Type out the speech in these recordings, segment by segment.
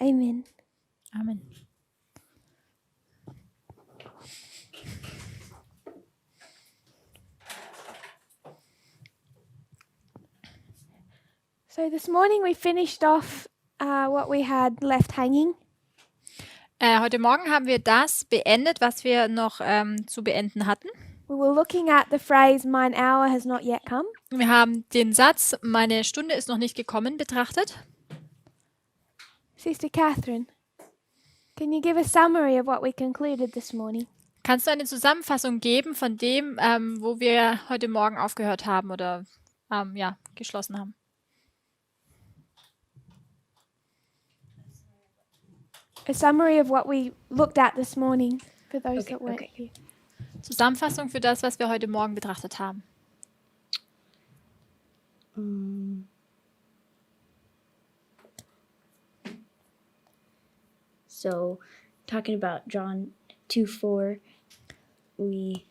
Amen. Amen. So this morning we finished off what we had left hanging. Heute Morgen haben wir das beendet, was wir noch zu beenden hatten. We were looking at the phrase, "Mine hour has not yet come." Wir haben den Satz, meine Stunde ist noch nicht gekommen, betrachtet. Sister Catherine, can you give a summary of what we concluded this morning? Kannst du eine Zusammenfassung geben von dem, wo wir heute Morgen aufgehört haben oder geschlossen haben? A summary of what we looked at this morning for those that weren't here. Zusammenfassung für das, was wir heute Morgen betrachtet haben. So, talking about John 2:4, we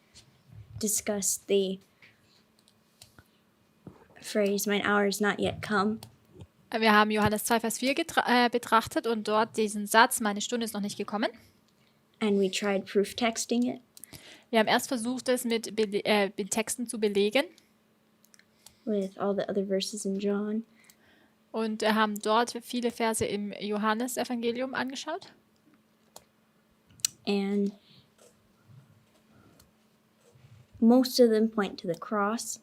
discussed the phrase, "Mine hour is not yet come." Wir haben Johannes 2, Vers 4 betrachtet und dort diesen Satz, meine Stunde ist noch nicht gekommen. And we tried proof texting it Wir haben erst versucht, es mit Texten zu belegen with all the other verses in John. und haben dort viele Verse im Johannesevangelium angeschaut. And most of them point to the cross,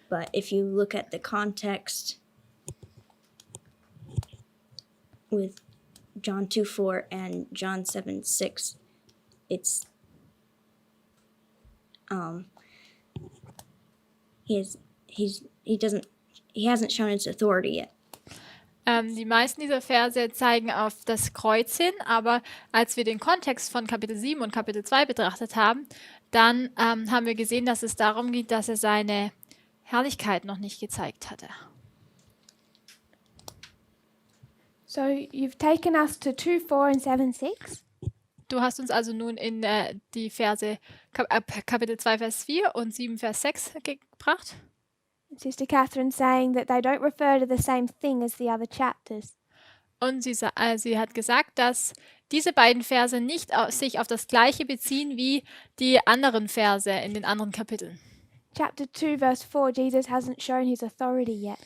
but if you look at the context with John 2:4 and John 7:6, it's he hasn't shown his authority yet. Die meisten dieser Verse zeigen auf das Kreuz hin, aber als wir den Kontext von Kapitel 7 und Kapitel 2 betrachtet haben, dann haben wir gesehen, dass es darum geht, dass er seine Herrlichkeit noch nicht gezeigt hatte. So you've taken us to 2:4 and 7:6. Du hast uns also nun in die Verse Kapitel 2, Vers 4 und 7, Vers 6 gebracht. Sister Catherine saying that they don't refer to the same thing as the other chapters. Und sie hat gesagt, dass diese beiden Verse nicht sich auf das Gleiche beziehen wie die anderen Verse in den anderen Kapiteln. Chapter 2 verse 4, Jesus hasn't shown his authority yet.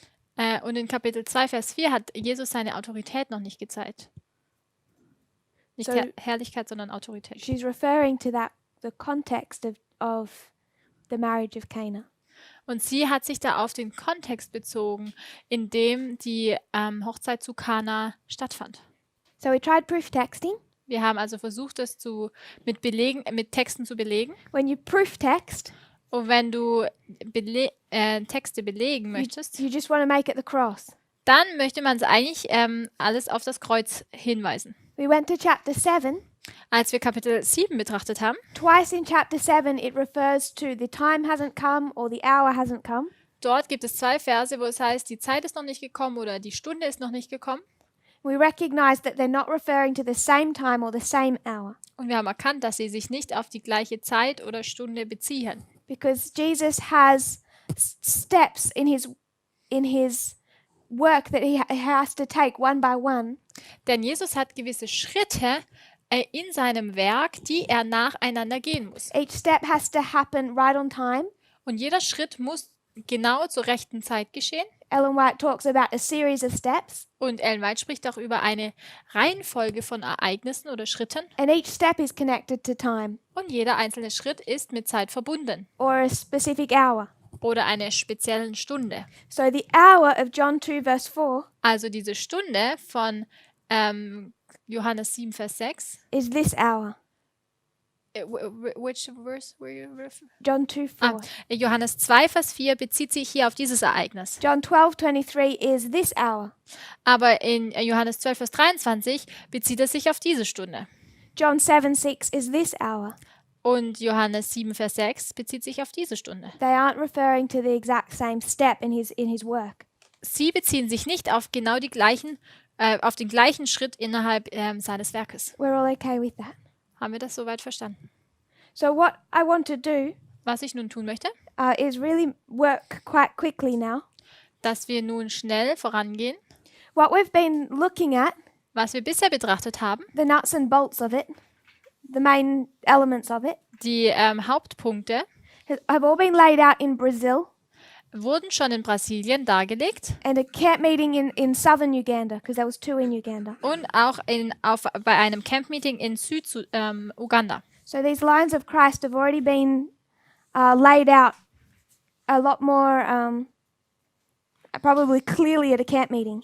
Und in Kapitel 2, Vers 4 hat Jesus seine Autorität noch nicht gezeigt. Nicht So- Herrlichkeit, sondern Autorität. She's referring to the context of the marriage of Cana. Und sie hat sich da auf den Kontext bezogen, in dem die Hochzeit zu Kana stattfand. So we tried proof texting. Wir haben also versucht, das mit Texten zu belegen. When you proof text, Und wenn du Texte belegen möchtest, you just want to make it the cross. dann möchte man es eigentlich alles auf das Kreuz hinweisen. We went to chapter 7. Als wir Kapitel 7 betrachtet haben, Twice in chapter 7 it refers to the time hasn't come or the hour hasn't come. dort gibt es 2 Verse, wo es heißt, die Zeit ist noch nicht gekommen oder die Stunde ist noch nicht gekommen. We recognize that they're not referring to the same time or the same hour Und wir haben erkannt, dass sie sich nicht auf die gleiche Zeit oder Stunde beziehen. because Jesus has steps in his work that he has to take one by one. Denn Jesus hat gewisse Schritte in seinem Werk, die er nacheinander gehen muss. Each step has to happen right on time. Und jeder Schritt muss genau zur rechten Zeit geschehen. Ellen White talks about a series of steps, Und Ellen White spricht auch über eine Reihenfolge von Ereignissen oder Schritten. and each step is connected to time Und jeder einzelne Schritt ist mit Zeit verbunden or a specific hour. oder einer speziellen Stunde. So the hour of John 2 verse 4 Also diese Stunde von Johannes 7, Vers 6. is this hour. Which verse were you referring? John 2 4. Johannes 2, Vers 4 bezieht sich hier auf dieses Ereignis. John 12:23 is this hour. Aber in Johannes 12, Vers 23 bezieht es sich auf diese Stunde. John 7:6 is this hour. Und Johannes 7, Vers 6 bezieht sich auf diese Stunde. They aren't referring to the exact same step in his work. Sie beziehen sich nicht auf genau auf den gleichen Schritt innerhalb seines Werkes. We're all okay with that. Haben wir das soweit verstanden? So what I want to do Was ich nun tun möchte, is really work quite quickly now. dass wir nun schnell vorangehen. What we've been looking at Was wir bisher betrachtet haben, the nuts and bolts of it, the main elements of it, die Hauptpunkte, have all been laid out in Brazil wurden schon in Brasilien dargelegt and a camp meeting in southern Uganda, because there was 2 in Uganda. und auch bei einem Camp-Meeting in Uganda. So these lines of Christ have already been laid out a lot more probably clearly at a camp meeting.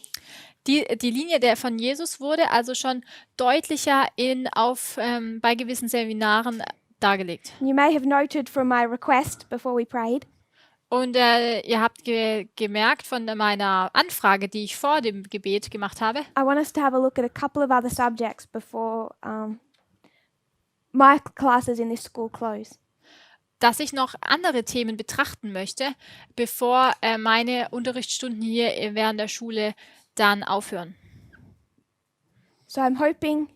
Die Linie von Jesus wurde also schon deutlicher bei gewissen Seminaren dargelegt. You may have noted from my request before we prayed Und ihr habt gemerkt von meiner Anfrage, die ich vor dem Gebet gemacht habe, I want us to have a look at a couple of other subjects before my classes in this school close. dass ich noch andere Themen betrachten möchte, bevor meine Unterrichtsstunden hier während der Schule dann aufhören. So I'm hoping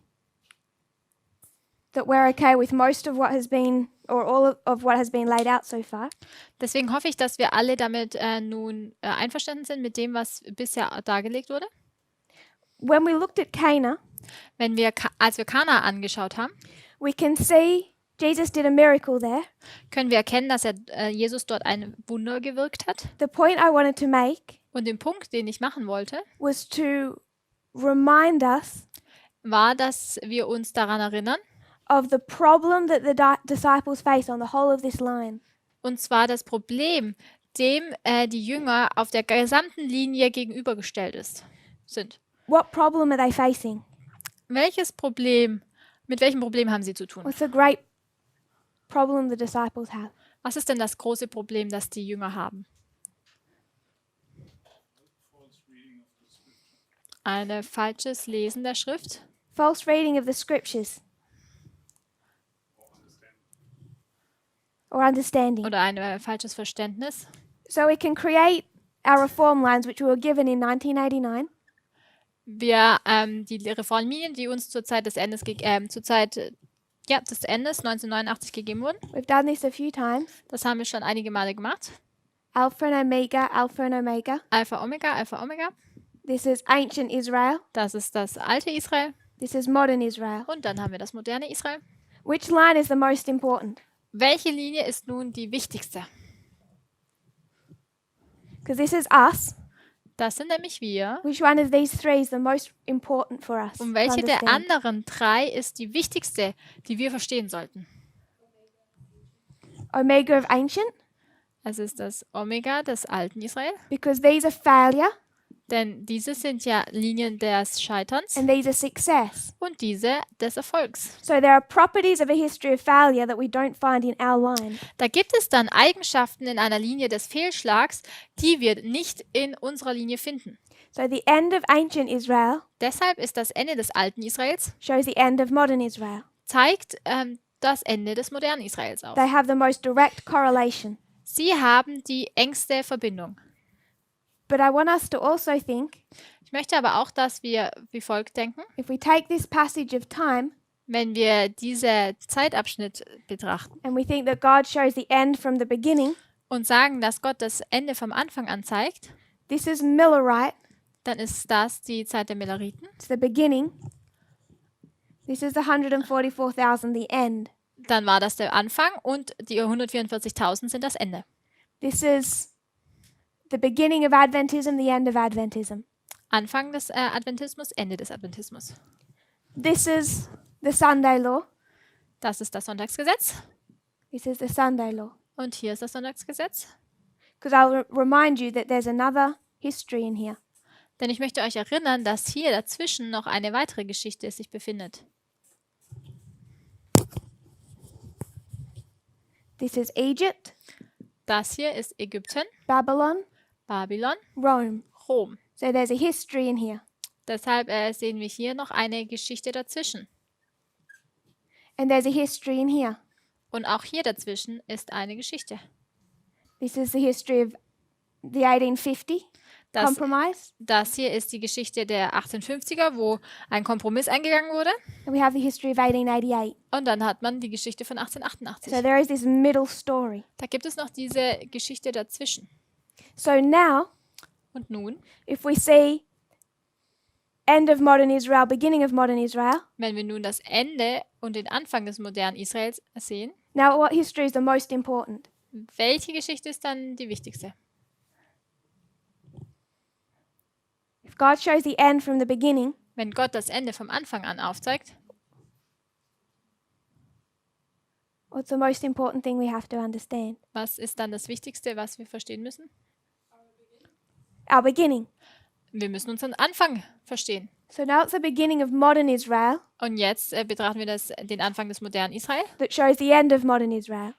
that we're okay with most of what has been, or all of what has been laid out so far. Deswegen hoffe ich, dass wir alle damit nun einverstanden sind mit dem, was bisher dargelegt wurde. When we looked at Cana, Als wir Kana angeschaut haben, we can see Jesus did a miracle there. können wir erkennen, dass Jesus dort ein Wunder gewirkt hat. The point I wanted to make Und den Punkt, den ich machen wollte, was to remind us war, dass wir uns daran erinnern, of the problem that the disciples face on the whole of this line. und zwar das Problem, dem die Jünger auf der gesamten Linie gegenübergestellt sind. What problem are they facing? Mit welchem Problem haben sie zu tun? What's the great problem the disciples have? Was ist denn das große Problem, das die Jünger haben? Ein falsches Lesen der Schrift. False reading of the scriptures. Or understanding. Oder ein falsches Verständnis. So we can create our reform lines, which we were given in 1989. Die Reformlinien, die uns zur Zeit des Endes, des Endes 1989 gegeben wurden. We've done this a few times. Das haben wir schon einige Male gemacht. Alpha and Omega, Alpha and Omega. Alpha, Omega, Alpha, Omega. This is ancient Israel. Das ist das alte Israel. This is modern Israel. Und dann haben wir das moderne Israel. Which line is the most important? Welche Linie ist nun die wichtigste? Because this is us. Das sind nämlich wir. Which one of these three is the most important for us? Und to welche der understand? anderen 3 ist die wichtigste, die wir verstehen sollten? Omega of ancient, Es ist das Omega des alten Israel. because these are failure Denn diese sind ja Linien des Scheiterns and these are success. und diese des Erfolgs. So there are properties of a history of failure that we don't find in our line. Da gibt es dann Eigenschaften in einer Linie des Fehlschlags, die wir nicht in unserer Linie finden. So the end of ancient Israel Deshalb ist das Ende des alten Israels, shows the end of modern Israel. zeigt das Ende des modernen Israels auf. They have the most direct correlation. Sie haben die engste Verbindung. But I want us to also think, Ich möchte aber auch, dass wir wie folgt denken, if we take this passage of time wenn wir diesen Zeitabschnitt betrachten and we think that God shows the end from the beginning, und sagen, dass Gott das Ende vom Anfang an zeigt, this is Millerite, dann ist das die Zeit der Milleriten. it's the beginning. This is the 144,000, the end. Dann war das der Anfang und die 144.000 sind das Ende. This is the beginning of Adventism, the end of Adventism. Anfang des Adventismus, Ende des Adventismus. This is the Sunday law. Das ist das Sonntagsgesetz This is the Sunday law. und hier ist das Sonntagsgesetz. Because I'll remind you that there's another history in here. Denn ich möchte euch erinnern, dass hier dazwischen noch eine weitere Geschichte sich befindet. This is Egypt, Das hier ist Ägypten, Babylon, Babylon, Rome. Rom. So there's a history in here. Deshalb sehen wir hier noch eine Geschichte dazwischen. And there's a history in here. Und auch hier dazwischen ist eine Geschichte. This is the history of the 1850 Das, compromise. das hier ist die Geschichte der 1850er, wo ein Kompromiss eingegangen wurde. And we have the history of 1888. Und dann hat man die Geschichte von 1888. So there is this middle story. Da gibt es noch diese Geschichte dazwischen. So now, Und nun, if we see end of modern Israel, beginning of modern Israel. Wenn wir nun das Ende und den Anfang des modernen Israels sehen, Now, what history is the most important? welche Geschichte ist dann die wichtigste? If God shows the end from the beginning, Wenn Gott das Ende vom Anfang an aufzeigt, what's the most important thing we have to understand? was ist dann das Wichtigste, was wir verstehen müssen? Our beginning. Wir müssen unseren Anfang verstehen. So now it's the beginning of modern Israel Und jetzt betrachten wir den Anfang des modernen Israel, that shows the end of modern Israel.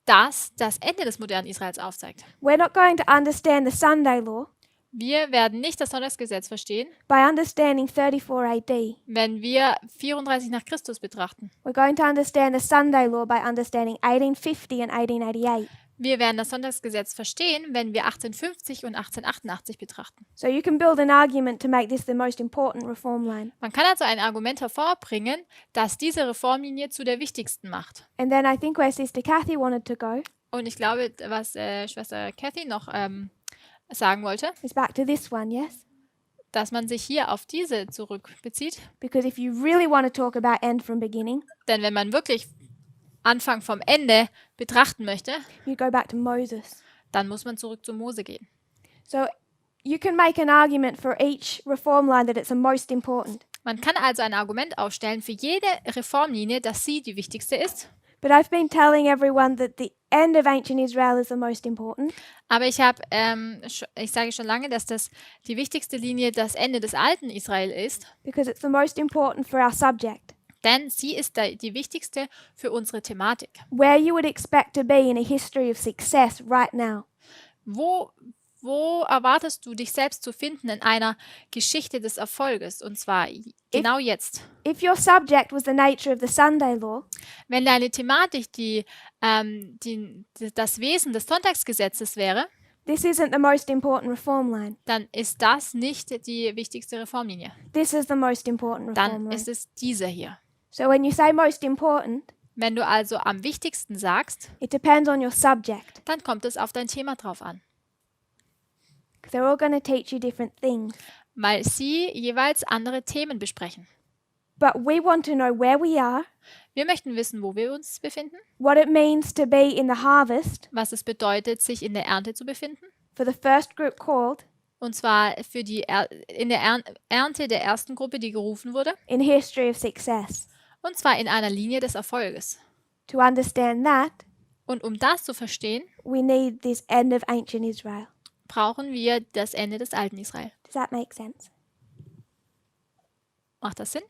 das das Ende des modernen Israels aufzeigt. We're not going to understand the Sunday law Wir werden nicht das Sonntagsgesetz verstehen, by understanding 34 AD. wenn wir 34 nach Christus betrachten. We're going to understand the Sunday law by understanding 1850 and 1888. Wir werden das Sonntagsgesetz verstehen, wenn wir 1850 und 1888 betrachten. So you can build an argument to make this the most important reform line. Man kann also ein Argument hervorbringen, das diese Reformlinie zu der wichtigsten macht. And then I think where Sister Kathy wanted to go Und ich glaube, was Schwester Kathy noch sagen wollte, is back to this one, yes? dass man sich hier auf diese zurückbezieht. Because if you really want to talk about end from beginning, Denn wenn man wirklich Anfang vom Ende betrachten möchte, you go back to Moses. dann muss man zurück zu Mose gehen. So you can make an argument for each reform line that it's the most important. Man kann also ein Argument aufstellen für jede Reformlinie, dass sie die wichtigste ist. But I've been telling everyone that the end of ancient Israel is the most important. Aber ich sage schon lange, dass das die wichtigste Linie das Ende des alten Israel ist, Because it's the most important for our subject. denn sie ist die wichtigste für unsere Thematik. Where you would expect to be in a history of success right now. Wo erwartest du dich selbst zu finden in einer Geschichte des Erfolges? Und zwar genau jetzt. If your subject was the nature of the Sunday law, Wenn deine Thematik das Wesen des Sonntagsgesetzes wäre, this isn't the most important reform line. dann ist das nicht die wichtigste Reformlinie. This is the most important reform Dann line. ist es diese hier. So when you say most important, Wenn du also am wichtigsten sagst, it depends on your subject. dann kommt es auf dein Thema drauf an, Because they're all going to teach you different things. weil sie jeweils andere Themen besprechen. But we want to know where we are, Wir möchten wissen, wo wir uns befinden, what it means to be in the harvest was es bedeutet, sich in der Ernte zu befinden, for the first group called, und zwar in der Ernte der ersten Gruppe, die gerufen wurde, in history of success. und zwar in einer Linie des Erfolges. To understand that, Und um das zu verstehen, we need this end of ancient Israel. brauchen wir das Ende des alten Israel. Does that make sense? Macht das Sinn?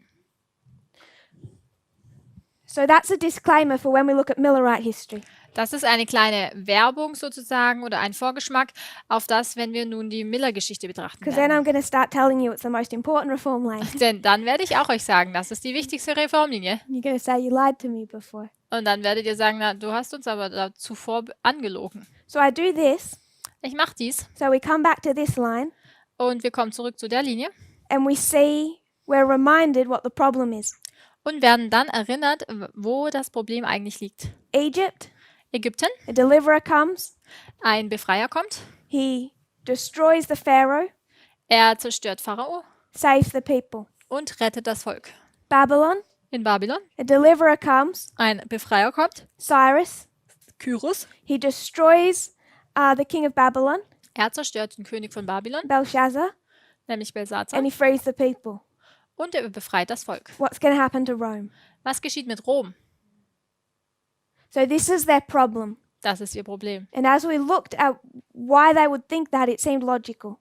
So that's a disclaimer for when we look at Millerite history. Das ist eine kleine Werbung sozusagen oder ein Vorgeschmack auf das, wenn wir nun die Miller-Geschichte betrachten Because then werden. I'm going to start telling you it's the most important reform line. Denn dann werde ich auch euch sagen, das ist die wichtigste Reformlinie. You're going to say you lied to me before. Und dann werdet ihr sagen, na, du hast uns aber da zuvor angelogen. So I do this. Ich mache dies So we come back to this line und wir kommen zurück zu der Linie and we see, we're reminded what the problem is. und werden dann erinnert, wo das Problem eigentlich liegt. Egypt, Ägypten, a deliverer comes. ein Befreier kommt, He destroys the Pharaoh, er zerstört Pharao saves the people. und rettet das Volk. Babylon, In Babylon, a deliverer comes. ein Befreier kommt, Cyrus, Kyros, he destroys the king of Babylon, er zerstört den König von Babylon, Belshazzar, nämlich Belsazar, and he frees the people. und er befreit das Volk. What's going to happen to Rome? Was geschieht mit Rom? So this is their problem. Das ist ihr Problem. And as we looked at why they would think that, it seemed logical.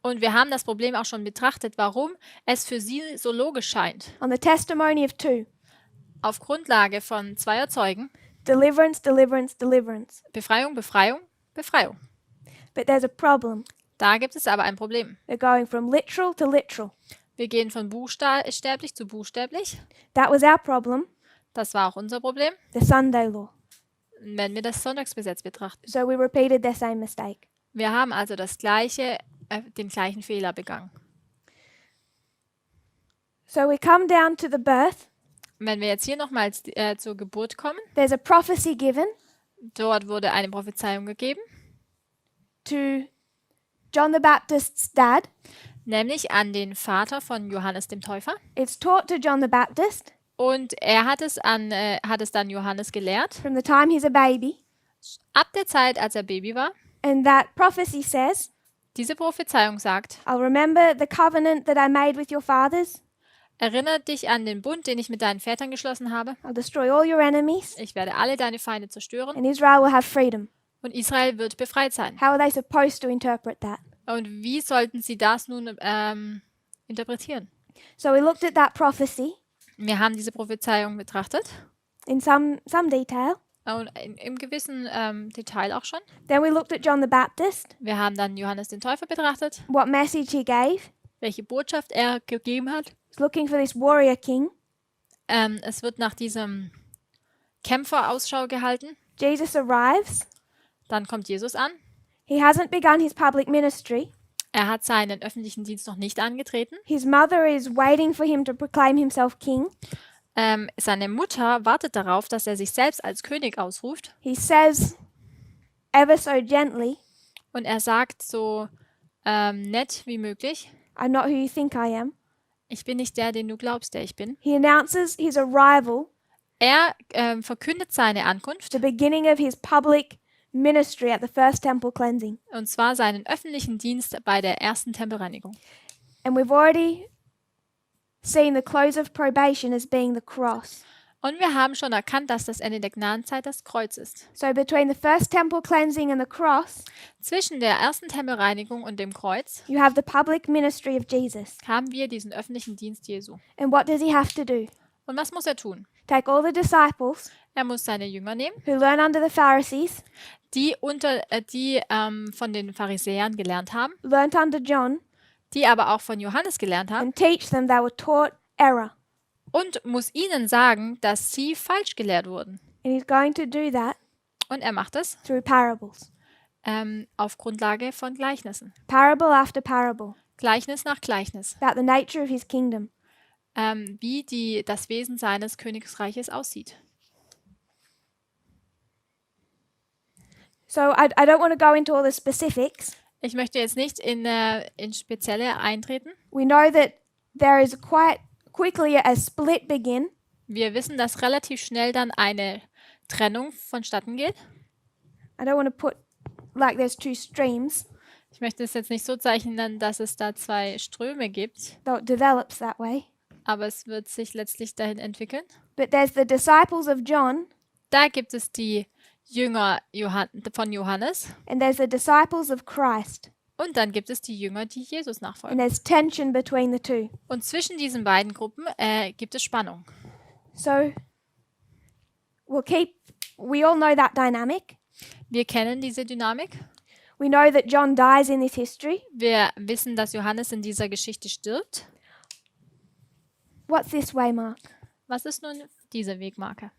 Und wir haben das Problem auch schon betrachtet, warum es für sie so logisch scheint. On the testimony of two, Auf Grundlage von 2 Zeugen, deliverance, deliverance, deliverance. Befreiung, Befreiung, Befreiung. But there's a problem. Da gibt es aber ein Problem. They're going from literal to literal. Wir gehen von buchstäblich zu buchstäblich. That was our problem, Das war auch unser Problem, the Sunday law. wenn wir das Sonntagsgesetz betrachten. So we repeated their same mistake. Wir haben also den gleichen Fehler begangen. So we come down to the birth. Wenn wir jetzt hier nochmals zur Geburt kommen, There's a prophecy given dort wurde eine Prophezeiung gegeben. to John the Baptist's dad, nämlich an den Vater von Johannes dem Täufer. It's taught to John the Baptist Und er hat es dann Johannes gelehrt, from the time he's a baby. ab der Zeit, als er Baby war. And that prophecy says, Diese Prophezeiung sagt, I'll remember the covenant that I made with your fathers. erinnere dich an den Bund, den ich mit deinen Vätern geschlossen habe. I'll destroy all your enemies, Ich werde alle deine Feinde zerstören and Israel will have freedom. und Israel wird befreit sein. How are they supposed to interpret that? Und wie sollten sie das nun interpretieren? So we looked at that prophecy Wir haben diese Prophezeiung betrachtet in some detail. und im gewissen Detail auch schon. Then we looked at John the Baptist, Wir haben dann Johannes den Täufer betrachtet, what message he gave. welche Botschaft er gegeben hat. He's looking for this warrior king. Es wird nach diesem Kämpfer Ausschau gehalten. Jesus arrives. Dann kommt Jesus an. He hasn't begun his public ministry. Er hat seinen öffentlichen Dienst noch nicht angetreten. His mother is waiting for him to proclaim himself king. Seine Mutter wartet darauf, dass er sich selbst als König ausruft. He says, ever so gently, Und er sagt so nett wie möglich, I'm not who you think I am. ich bin nicht der, den du glaubst, der ich bin. He announces his arrival, Er verkündet seine Ankunft, the beginning of his public ministry at the first temple cleansing. und zwar seinen öffentlichen Dienst bei der ersten Tempelreinigung. And we've already seen the close of probation as being the cross. Und wir haben schon erkannt, dass das Ende der Gnadenzeit das Kreuz ist. So between the first temple cleansing and the cross, Zwischen der ersten Tempelreinigung und dem Kreuz you have the public ministry of Jesus. haben wir diesen öffentlichen Dienst Jesu. And what does he have to do? Und was muss er tun? Take all the disciples Er muss seine Jünger nehmen, who learn under the Pharisees, die von den Pharisäern gelernt haben, learnt under John, die aber auch von Johannes gelernt haben, and teach them they were taught error. und muss ihnen sagen, dass sie falsch gelehrt wurden. And he's going to do that Und er macht es through parables. auf Grundlage von Gleichnissen. Parable after parable Gleichnis nach Gleichnis, about the nature of his kingdom. wie das Wesen seines Königsreiches aussieht. So I don't want to go into all the specifics. Ich möchte jetzt nicht in Spezielle eintreten. We know that there is quite quickly a split begin. Wir wissen, dass relativ schnell dann eine Trennung vonstatten geht. I don't want to put like there's two streams, Ich möchte es jetzt nicht so zeichnen, dass es da zwei Ströme gibt, though it develops that way. aber es wird sich letztlich dahin entwickeln. But there's the disciples of John Da gibt es die Jünger von Johannes and there's the disciples of Christ. und dann gibt es die Jünger, die Jesus And nachfolgen. there's tension between the two. Und zwischen diesen beiden Gruppen gibt es Spannung. So we all know that dynamic. Wir kennen diese Dynamik. We know that John dies in this history. Wir wissen, dass Johannes in dieser Geschichte stirbt. What's this way, Mark? Was ist nun diese Wegmarke?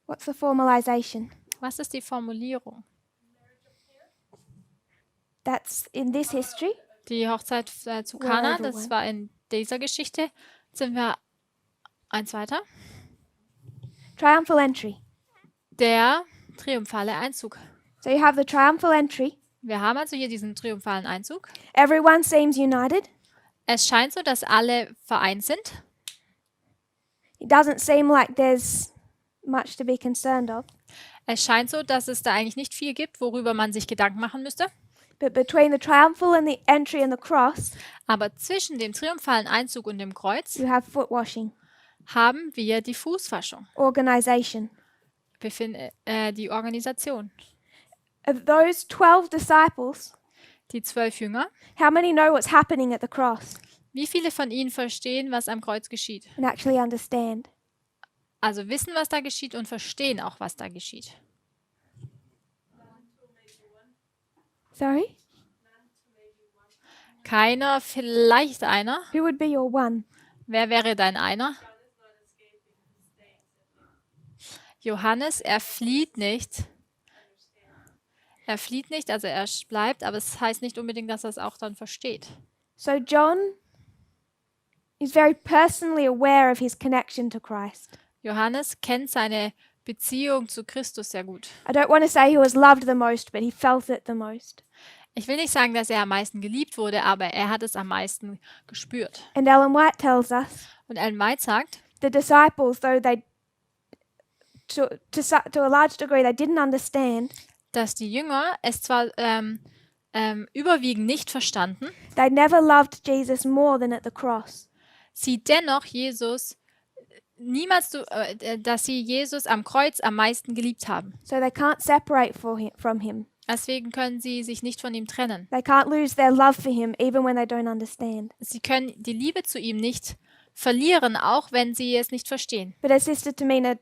What's the formalization? Was ist die Formulierung? That's in this history. Die Hochzeit zu Kana, Wherever das war in dieser Geschichte. Jetzt sind wir eins weiter. Triumphal entry. Der triumphale Einzug. So you have the triumphal entry. Wir haben also hier diesen triumphalen Einzug. Everyone seems united. Es scheint so, dass alle vereint sind. It doesn't seem like there's much to be concerned of. Es scheint so, dass es da eigentlich nicht viel gibt, worüber man sich Gedanken machen müsste. But between the triumphal and the entry and the cross, Aber zwischen dem triumphalen Einzug und dem Kreuz you have foot washing, haben wir die Fußwaschung, organization. die Organisation. Of those 12 disciples, Die 12 Jünger. how many know what's happening at the cross Wie viele von ihnen verstehen, was am Kreuz geschieht? and actually understand? Also wissen, was da geschieht und verstehen auch, was da geschieht. Sorry? Keiner, vielleicht einer. Who would be your one? Wer wäre dein einer? Johannes, er flieht nicht. Er flieht nicht, also er bleibt, aber es heißt nicht unbedingt, dass er es auch dann versteht. So John is very personally aware of his connection to Christ. Johannes kennt seine Beziehung zu Christus sehr gut. I don't want to say he was loved the most, but he felt it the most. Ich will nicht sagen, dass er am meisten geliebt wurde, aber er hat es am meisten gespürt. And Ellen White tells us Und Ellen White sagt, the disciples, though they, to a large degree, they didn't understand, dass die Jünger es zwar überwiegend nicht verstanden, they never loved Jesus more than at the cross. sie dennoch dass sie Jesus am Kreuz am meisten geliebt haben. So they can't separate from him. Deswegen können sie sich nicht von ihm trennen. They can't lose their love for him even when they don't understand. Sie können die Liebe zu ihm nicht verlieren, auch wenn sie es nicht verstehen. But as Sister Tamina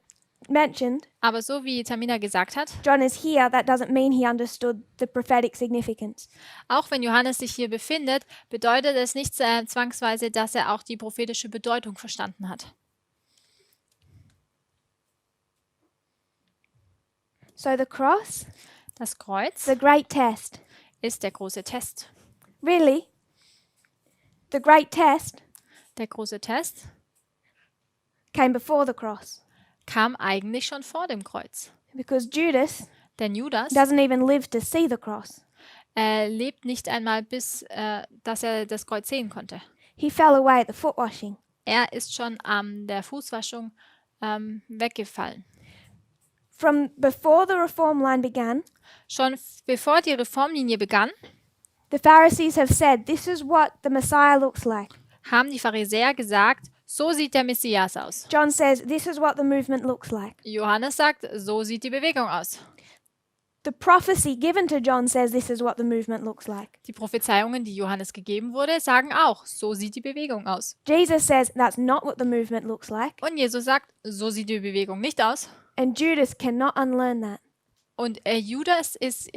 mentioned, Aber so wie Tamina gesagt hat, John is here, that doesn't mean he understood the prophetic significance. auch wenn Johannes sich hier befindet, bedeutet es nicht zwangsweise, dass er auch die prophetische Bedeutung verstanden hat. So the cross, Das Kreuz the great test. ist der große Test. Really, the great test Der große Test came before the cross kam eigentlich schon vor dem Kreuz. because Judas Denn Judas doesn't even live to see the cross. lebt nicht einmal bis, dass er das Kreuz sehen konnte. He fell away at the foot washing. Er ist schon an der Fußwaschung weggefallen. From before the reform line began, Schon bevor die Reformlinie begann, the Pharisees have said, this is what the Messiah looks like. haben die Pharisäer gesagt, so sieht der Messias aus. John says, this is what the movement looks like. Johannes sagt, so sieht die Bewegung aus. The prophecy given to John says, this is what the movement looks like. Die Prophezeiungen, die Johannes gegeben wurde, sagen auch, so sieht die Bewegung aus. Jesus says, that's not what the movement looks like. Und Jesus sagt, so sieht die Bewegung nicht aus. And Judas cannot unlearn that. Und Judas ist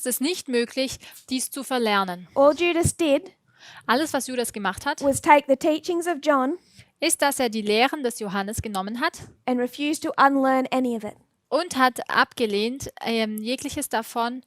es nicht möglich, dies zu verlernen. All Judas did Alles, was Judas gemacht hat, was take the teachings of John ist, dass er die Lehren des Johannes genommen hat and refuse to unlearn any of it. und hat abgelehnt, jegliches davon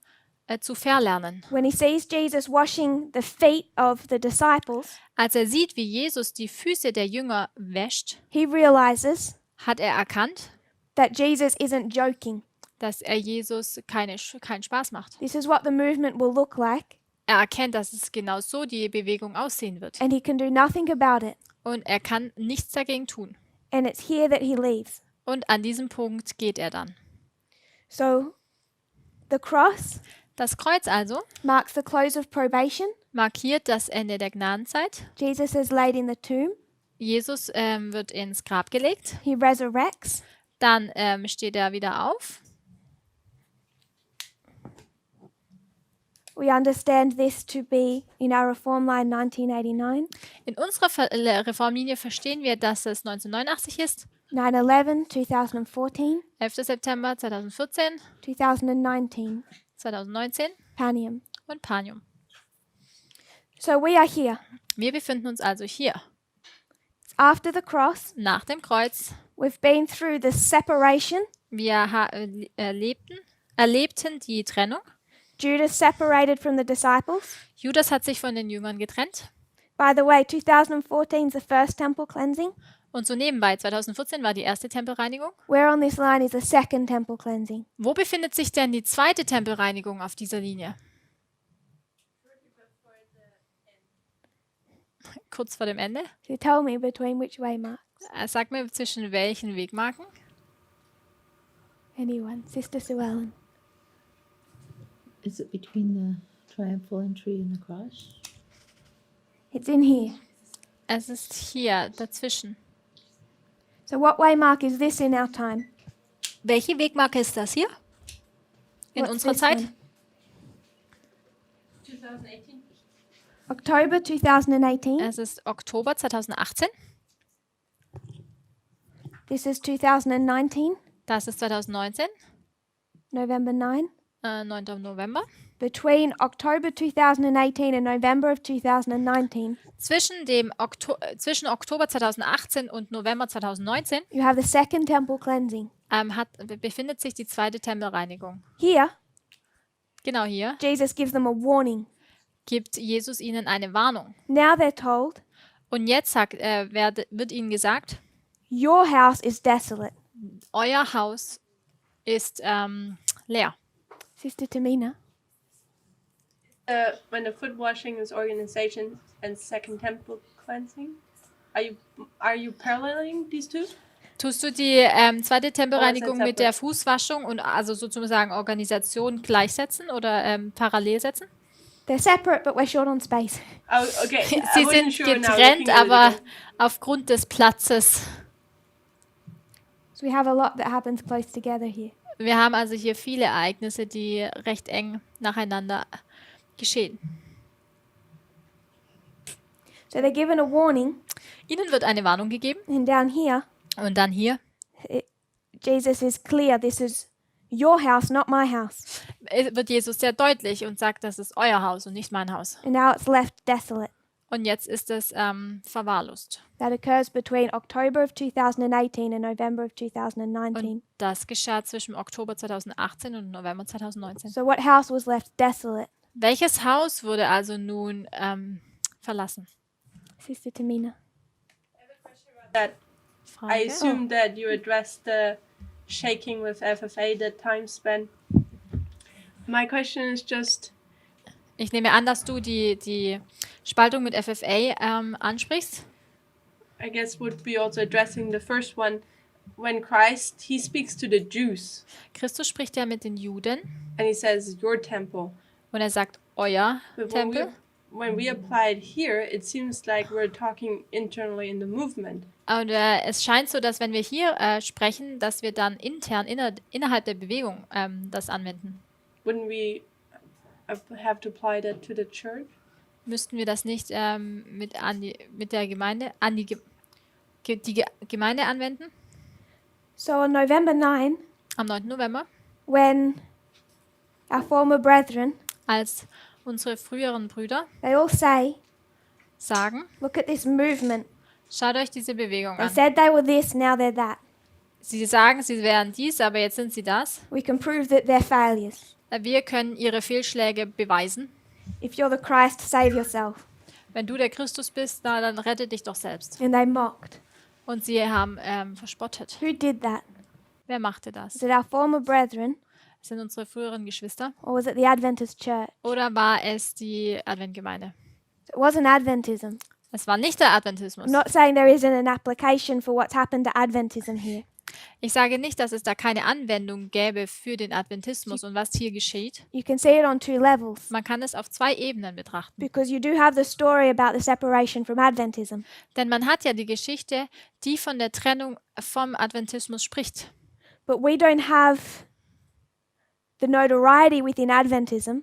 zu verlernen. When he sees Jesus washing the feet of the disciples, Als er sieht, wie Jesus die Füße der Jünger wäscht, he realizes hat er erkannt, that Jesus isn't joking. dass er Jesus keinen Spaß macht. This is what the movement will look like, Er erkennt, dass es genau so die Bewegung aussehen wird. and he can do nothing about it. Und er kann nichts dagegen tun. And it's here that he leaves. Und an diesem Punkt geht er dann. So, the cross Das Kreuz also marks the close of probation. markiert das Ende der Gnadenzeit. Jesus is laid in the tomb. Jesus wird ins Grab gelegt. He resurrects. Dann steht er wieder auf. We understand this to be in our reform line 1989, In unserer Reformlinie verstehen wir, dass es 1989 ist, 9/11, 2014, 11. September 2014, 2019, 2019 Panium. und Panium. So we are here. Wir befinden uns also hier, After the cross, nach dem Kreuz. we've been through the separation. Wir erlebten die Trennung. Judas separated from the disciples. Judas hat sich von den Jüngern getrennt. By the way, 2014 is the first temple cleansing. Und so nebenbei, 2014 war die erste Tempelreinigung. Where on this line is the second temple cleansing? Wo befindet sich denn die zweite Tempelreinigung auf dieser Linie? Kurz vor dem Ende. You tell me between which way marks? Sag mir, zwischen welchen Wegmarken? Anyone? Sister Sue Ellen. Is it between the triumphal entry and the cross? It's in here. Es ist hier, dazwischen. So what way mark is this in our time? Welche Wegmarke ist das hier? In What's unserer this Zeit? one? October 2018. Es ist Oktober 2018. This is 2019, Das ist 2019, November 9. 9. November. Between October 2018 and November of 2019, Zwischen Oktober 2018 und November 2019 you have the second temple cleansing. befindet sich die zweite Tempelreinigung. Here, Genau hier Jesus gives them a warning. gibt Jesus ihnen eine Warnung. Now they're told, Und jetzt wird ihnen gesagt, your house is desolate. euer Haus ist leer. Sister Tamina, When the foot washing is organization and second temple cleansing, are you paralleling these two? Tust du die zweite Tempelreinigung mit der separate? Fußwaschung und also sozusagen Organisation gleichsetzen oder parallel setzen? They're separate, but we're short on space. Oh, okay. Sie I wasn't sind sure now, getrennt, looking at it aber again. aufgrund des Platzes. So we have a lot that happens close together here. Wir haben also hier viele Ereignisse, die recht eng nacheinander geschehen. So they're given a warning, Ihnen wird eine Warnung gegeben and down here, und dann hier Jesus is clear. This is your house, not my house. wird Jesus sehr deutlich und sagt, das ist euer Haus und nicht mein Haus. And now it's left desolate. Und jetzt ist es verwahrlost. That occurs between October of 2018 and November of Und 2019. das geschah zwischen Oktober 2018 und November 2019. So what house was left desolate? Welches Haus wurde also nun verlassen? Sister Tamina. That I Frage. assume that you addressed the shaking with FFA, the time span. My question is just, Ich nehme an, dass du die Spaltung mit FFA ansprichst. I guess would be also addressing the first one. When Christ, he speaks to the Jews Christus spricht ja mit den Juden and he says, your temple. und er sagt, euer But Tempel. when we apply it here, it seems like we're talking internally in the movement. Und es scheint so, dass wenn wir hier sprechen, dass wir dann intern, innerhalb der Bewegung das anwenden. Wouldn't we have to apply that to the church? Müssten wir das nicht mit der Gemeinde, die Gemeinde anwenden? So on November 9, Am 9. November, when our former brethren, als unsere früheren Brüder they all say, sagen, look at this movement. schaut euch diese Bewegung They an. said they were this, now they're that. Sie sagen, sie wären dies, aber jetzt sind sie das. We can prove that they're failures. Wir können ihre Fehlschläge beweisen. If you're the Christ, save yourself. Wenn du der Christus bist, na, dann rette dich doch selbst. And they mocked. Und sie haben verspottet. Who did that? Wer machte das? Was it our former brethren, Das sind unsere früheren Geschwister. or was it the Adventist church? Oder war es die Adventgemeinde? It wasn't Adventism. Es war nicht der Adventismus. I'm not saying there isn't an application for what's happened to Adventism here. Ich sage nicht, dass es da keine Anwendung gäbe für den Adventismus und was hier geschieht. You can see it on two levels. Man kann es auf zwei Ebenen betrachten. Because you do have the story about the separation from Adventism. Denn man hat ja die Geschichte, die von der Trennung vom Adventismus spricht. But we don't have the notoriety within Adventism,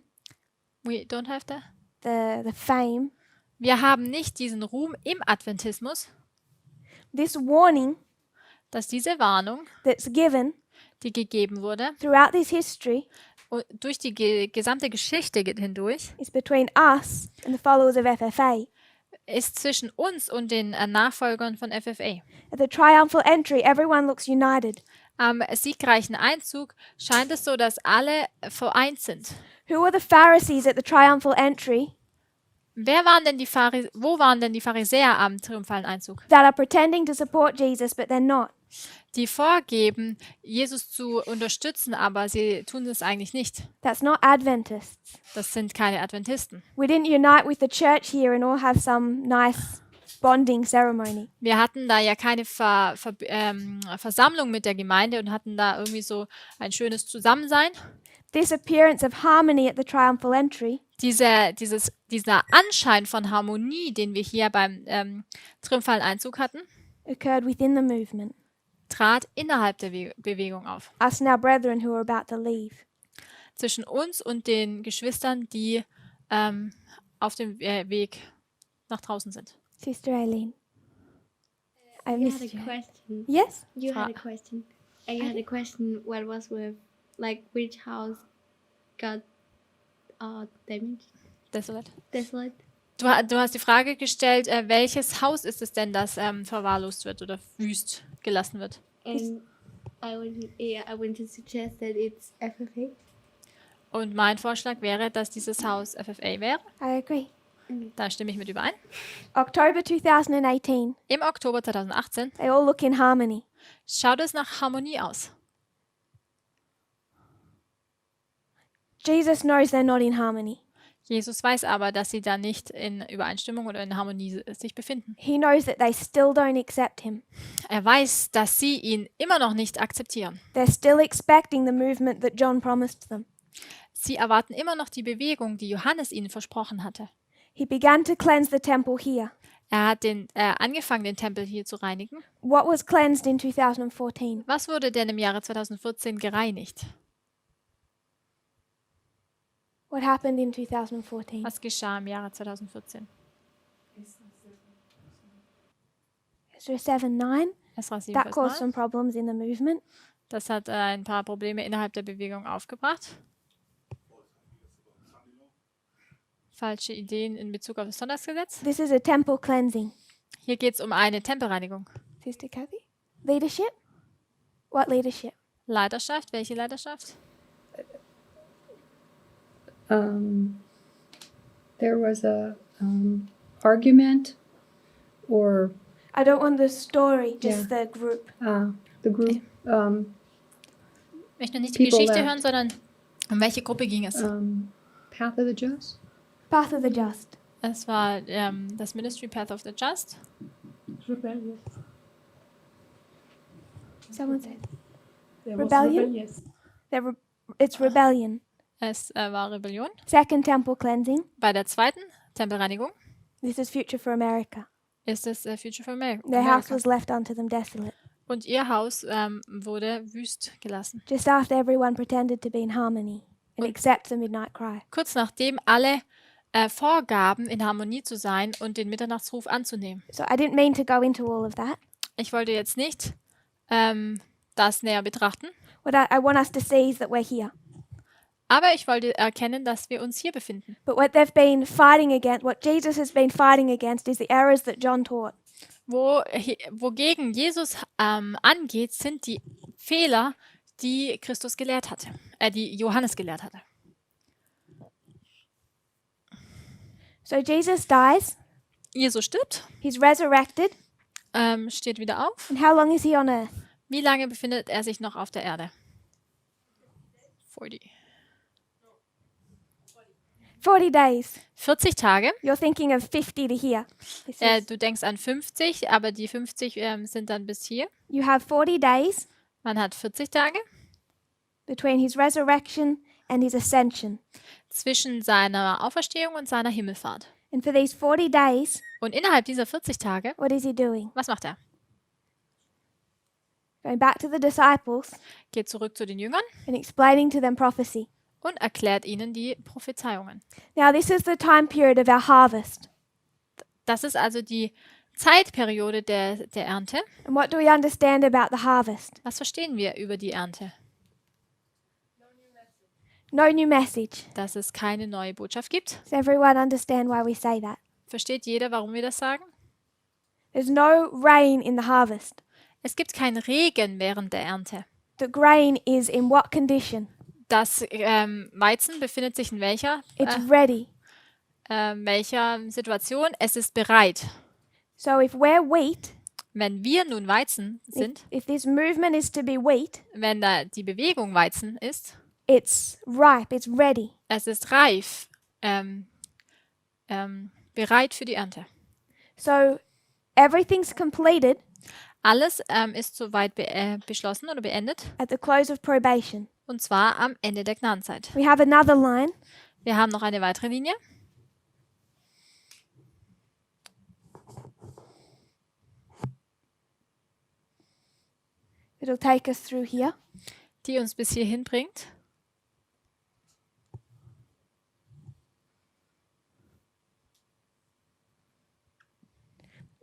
We don't have that. the fame. Wir haben nicht diesen Ruhm im Adventismus, This warning dass diese Warnung, that's given die gegeben wurde, throughout this history durch die gesamte Geschichte hindurch, is between us and the followers of FFA. ist zwischen uns und den Nachfolgern von FFA. At the triumphal entry, everyone looks united. Am siegreichen Einzug scheint es so, dass alle vereint sind. Who are the Pharisees at the triumphal entry Wo waren denn die Pharisäer am triumphalen Einzug? that are pretending to support Jesus, but they're not? Die vorgeben, Jesus zu unterstützen, aber sie tun es eigentlich nicht. That's not Adventists. Das sind keine Adventisten. We didn't unite with the church here and all have some nice bonding ceremony. Wir hatten da ja keine Versammlung mit der Gemeinde und hatten da irgendwie so ein schönes Zusammensein. This appearance of harmony at the triumphal entry Dieser Anschein von Harmonie, den wir hier beim triumphalen Einzug hatten, occurred within the movement. trat innerhalb der Bewegung auf. Us and our brethren who are about to leave. Zwischen uns und den Geschwistern, die auf dem Weg nach draußen sind. Sister Aileen. I You had missed a you. question. Yes? You had a question. You had a question. What was with, like, which house got damaged, Desolate. desolate? Du hast die Frage gestellt, welches Haus ist es denn, das verwahrlost wird oder wüst gelassen wird? And I want to suggest that it's FFA. Und mein Vorschlag wäre, dass dieses Haus FFA wäre. I agree. Da stimme ich mit überein. October 2018, Im Oktober 2018 they all look in harmony. schaut es nach Harmonie aus. Jesus knows they're not in harmony. Jesus weiß aber, dass sie da nicht in Übereinstimmung oder in Harmonie sich befinden. He knows that they still don't accept him. Er weiß, dass sie ihn immer noch nicht akzeptieren. They're still expecting the movement that John promised them. Sie erwarten immer noch die Bewegung, die Johannes ihnen versprochen hatte. He began to cleanse the temple here. Er hat angefangen, den Tempel hier zu reinigen. What was cleansed in 2014? Was wurde denn im Jahre 2014 gereinigt? What happened in 2014? Was geschah im Jahre 2014? Ezra 7:9. Esra 7, That Vers caused 9. some problems in the movement. Das hat ein paar Probleme innerhalb der Bewegung aufgebracht. Falsche Ideen in Bezug auf das Sonntagsgesetz. This is a temple cleansing. Hier geht es um eine Tempelreinigung. Sister Kathy? Leadership? What leadership? Leiterschaft, welche Leiterschaft? There was a argument, or I don't want the story, just the group. the group Ich möchte nicht die People Geschichte left. hören, sondern um welche Gruppe ging es? Path of the Just. Path of the Just. Es war das Ministry Path of the Just. Rebellious. Someone said. There was Rebellion? rebellious. It's rebellion. Es war Rebellion. Second temple cleansing. Bei der zweiten Tempelreinigung This is Future for America. ist es Future for Their house America. was left unto them desolate. Und ihr Haus wurde wüst gelassen. Just after everyone pretended to be in harmony and accept the midnight cry. Kurz nachdem alle vorgaben, in Harmonie zu sein und den Mitternachtsruf anzunehmen. So I didn't mean to go into all of that. Ich wollte jetzt nicht das näher betrachten, What I want us to see is that we're here. aber ich wollte erkennen, dass wir uns hier befinden. But what they've been fighting against, what Jesus has been fighting against, is the errors that John taught. Wogegen Jesus angeht, sind die Fehler, die Christus gelehrt hatte, die Johannes gelehrt hatte. So Jesus dies, Jesus stirbt, he's resurrected, steht wieder auf. and how long is he on earth? Wie lange befindet er sich noch auf der Erde? 40. 40 days. 40 Tage. You're thinking of 50 to here. This is- Du denkst an 50, aber die 50 sind dann bis hier. you have 40 days Man hat 40 Tage between his resurrection and his ascension. zwischen seiner Auferstehung und seiner Himmelfahrt. And for these 40 days, Und innerhalb dieser 40 Tage, what is he doing? was macht er? Going back to the disciples Geht zurück zu den Jüngern and explaining to them prophecy. und erklärt ihnen die Prophezeiungen. Now, this is the time period of our harvest. Das ist also die Zeitperiode der Ernte. And what do we understand about the harvest? Was verstehen wir über die Ernte? No new message. Dass es keine neue Botschaft gibt. Does everyone understand why we say that? Versteht jeder, warum wir das sagen? There's no rain in the harvest. Es gibt keinen Regen während der Ernte. The grain is in what condition? Das Weizen befindet sich in welcher Ready. Situation? Es ist bereit. So if we're wheat, Wenn wir nun Weizen if, sind, if this movement is to be wheat, wenn da die Bewegung Weizen ist, it's ripe, it's ready. es ist reif, bereit für die Ernte. So everything's completed Alles ist soweit beschlossen oder beendet, at the close of probation. und zwar am Ende der Gnadenzeit. We have another line. Wir haben noch eine weitere Linie. It'll take us through here. Die uns bis hierhin bringt.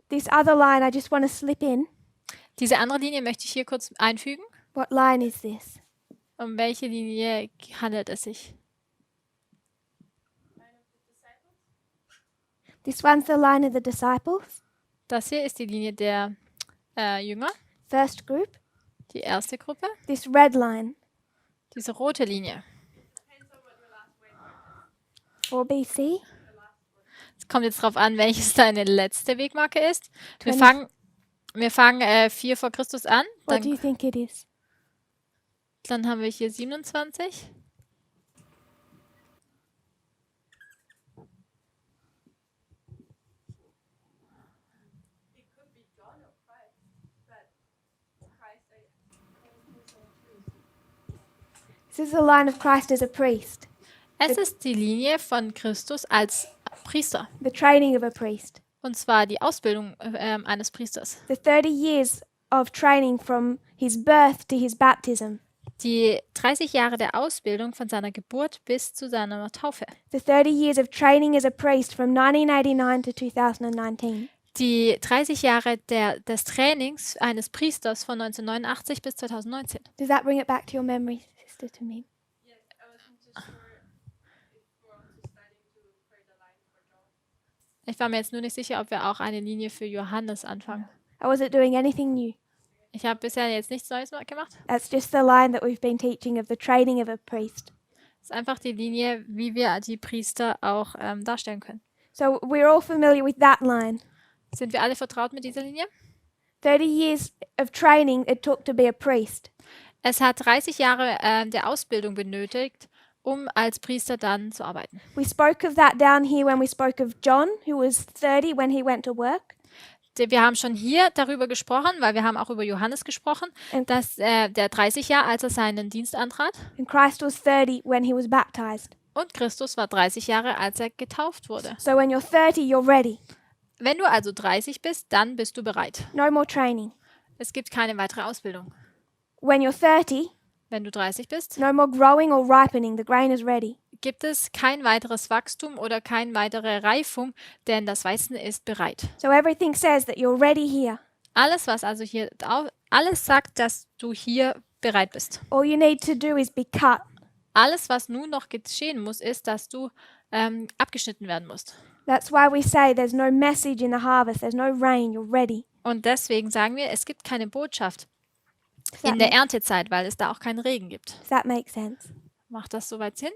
This other line I just want to slip in. Diese andere Linie möchte ich hier kurz einfügen. What line is this? Um welche Linie handelt es sich? This one's the line of the disciples, Das hier ist die Linie der Jünger, first group. die erste Gruppe. This red line, Diese rote Linie. 4 BC. Es kommt jetzt darauf an, welches deine letzte Wegmarke ist. Wir 20 fangen 4 vor Christus an. What do you Dann, think it is? dann haben wir hier 27. This is the line of Christ as a priest, Es ist die Linie von Christus als Priester. the training of a priest. Und zwar die Ausbildung eines Priesters. The 30 years of training from his birth to his baptism. Die 30 Jahre der Ausbildung von seiner Geburt bis zu seiner Taufe. The 30 years of training as a priest from 1989 to 2019. Die 30 Jahre des Trainings eines Priesters von 1989 bis 2019. Does that bring it back to your memory, Sister Tamim? Ich war mir jetzt nur nicht sicher, ob wir auch eine Linie für Johannes anfangen. I wasn't doing anything new. Ich habe bisher jetzt nichts Neues gemacht. That's just the line that we've been teaching of the training of a priest. Es ist einfach die Linie, wie wir die Priester auch darstellen können. So we're all familiar with that line. Sind wir alle vertraut mit dieser Linie? 30 years of training it took to be a priest. Es hat 30 Jahre der Ausbildung benötigt, um als Priester dann zu arbeiten. We spoke of that down here when we spoke of John, who was 30 when he went to work. Wir haben schon hier darüber gesprochen, weil wir haben auch über Johannes gesprochen, dass der 30 Jahre, als er seinen Dienst antrat, And Christ was 30 when he was baptized. und Christus war 30 Jahre, als er getauft wurde. So when you're 30, you're ready. Wenn du also 30 bist, dann bist du bereit. No more training. Es gibt keine weitere Ausbildung. When you're 30, Wenn du 30 bist, no more growing or ripening. The grain is ready. gibt es kein weiteres Wachstum oder keine weitere Reifung, denn das Weizen ist bereit. So everything says that you're ready here. Alles, was also hier, alles sagt, dass du hier bereit bist. All you need to do is be cut. Alles, was nun noch geschehen muss, ist, dass du abgeschnitten werden musst. That's why we say there's no message in the harvest. There's no rain. You're ready. Und deswegen sagen wir, es gibt keine Botschaft Does that, in der Erntezeit, weil es da auch keinen Regen gibt. does that make sense? Macht das soweit Sinn?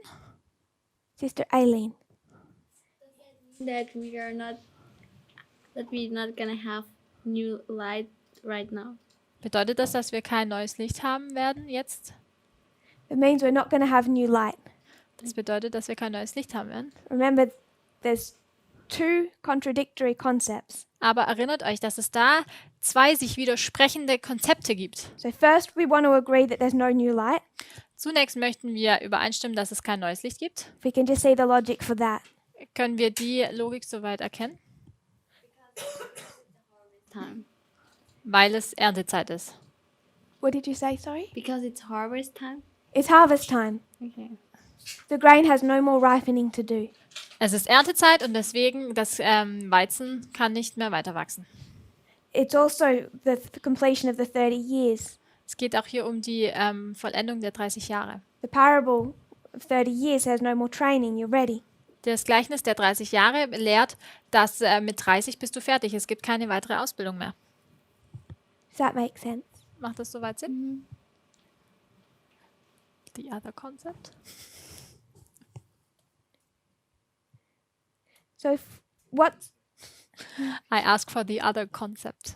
Sister Aileen. That we're not gonna have new light right now. Bedeutet das, dass wir kein neues Licht haben werden jetzt? It means we're not going to have new light. Das bedeutet, dass wir kein neues Licht haben werden. Remember, there's two contradictory concepts. Aber erinnert euch, dass es da zwei sich widersprechende Konzepte gibt. So first, we want to agree that there's no new light. Zunächst möchten wir übereinstimmen, dass es kein neues Licht gibt. If we can just see the logic for that. Können wir die Logik soweit erkennen? Time. Weil es Erntezeit ist. What did you say? Sorry. Because it's harvest time. It's harvest time. Okay. The grain has no more ripening to do. Es ist Erntezeit und deswegen das Weizen kann nicht mehr weiter wachsen. It's also the completion of the 30 years. Es geht auch hier um die Vollendung der 30 Jahre. The parable of 30 years has no more training. You're ready. Das Gleichnis der 30 Jahre lehrt, dass mit 30 bist du fertig. Es gibt keine weitere Ausbildung mehr. Does that make sense? Macht das soweit Sinn? The other concept? So what? I ask for the other concept.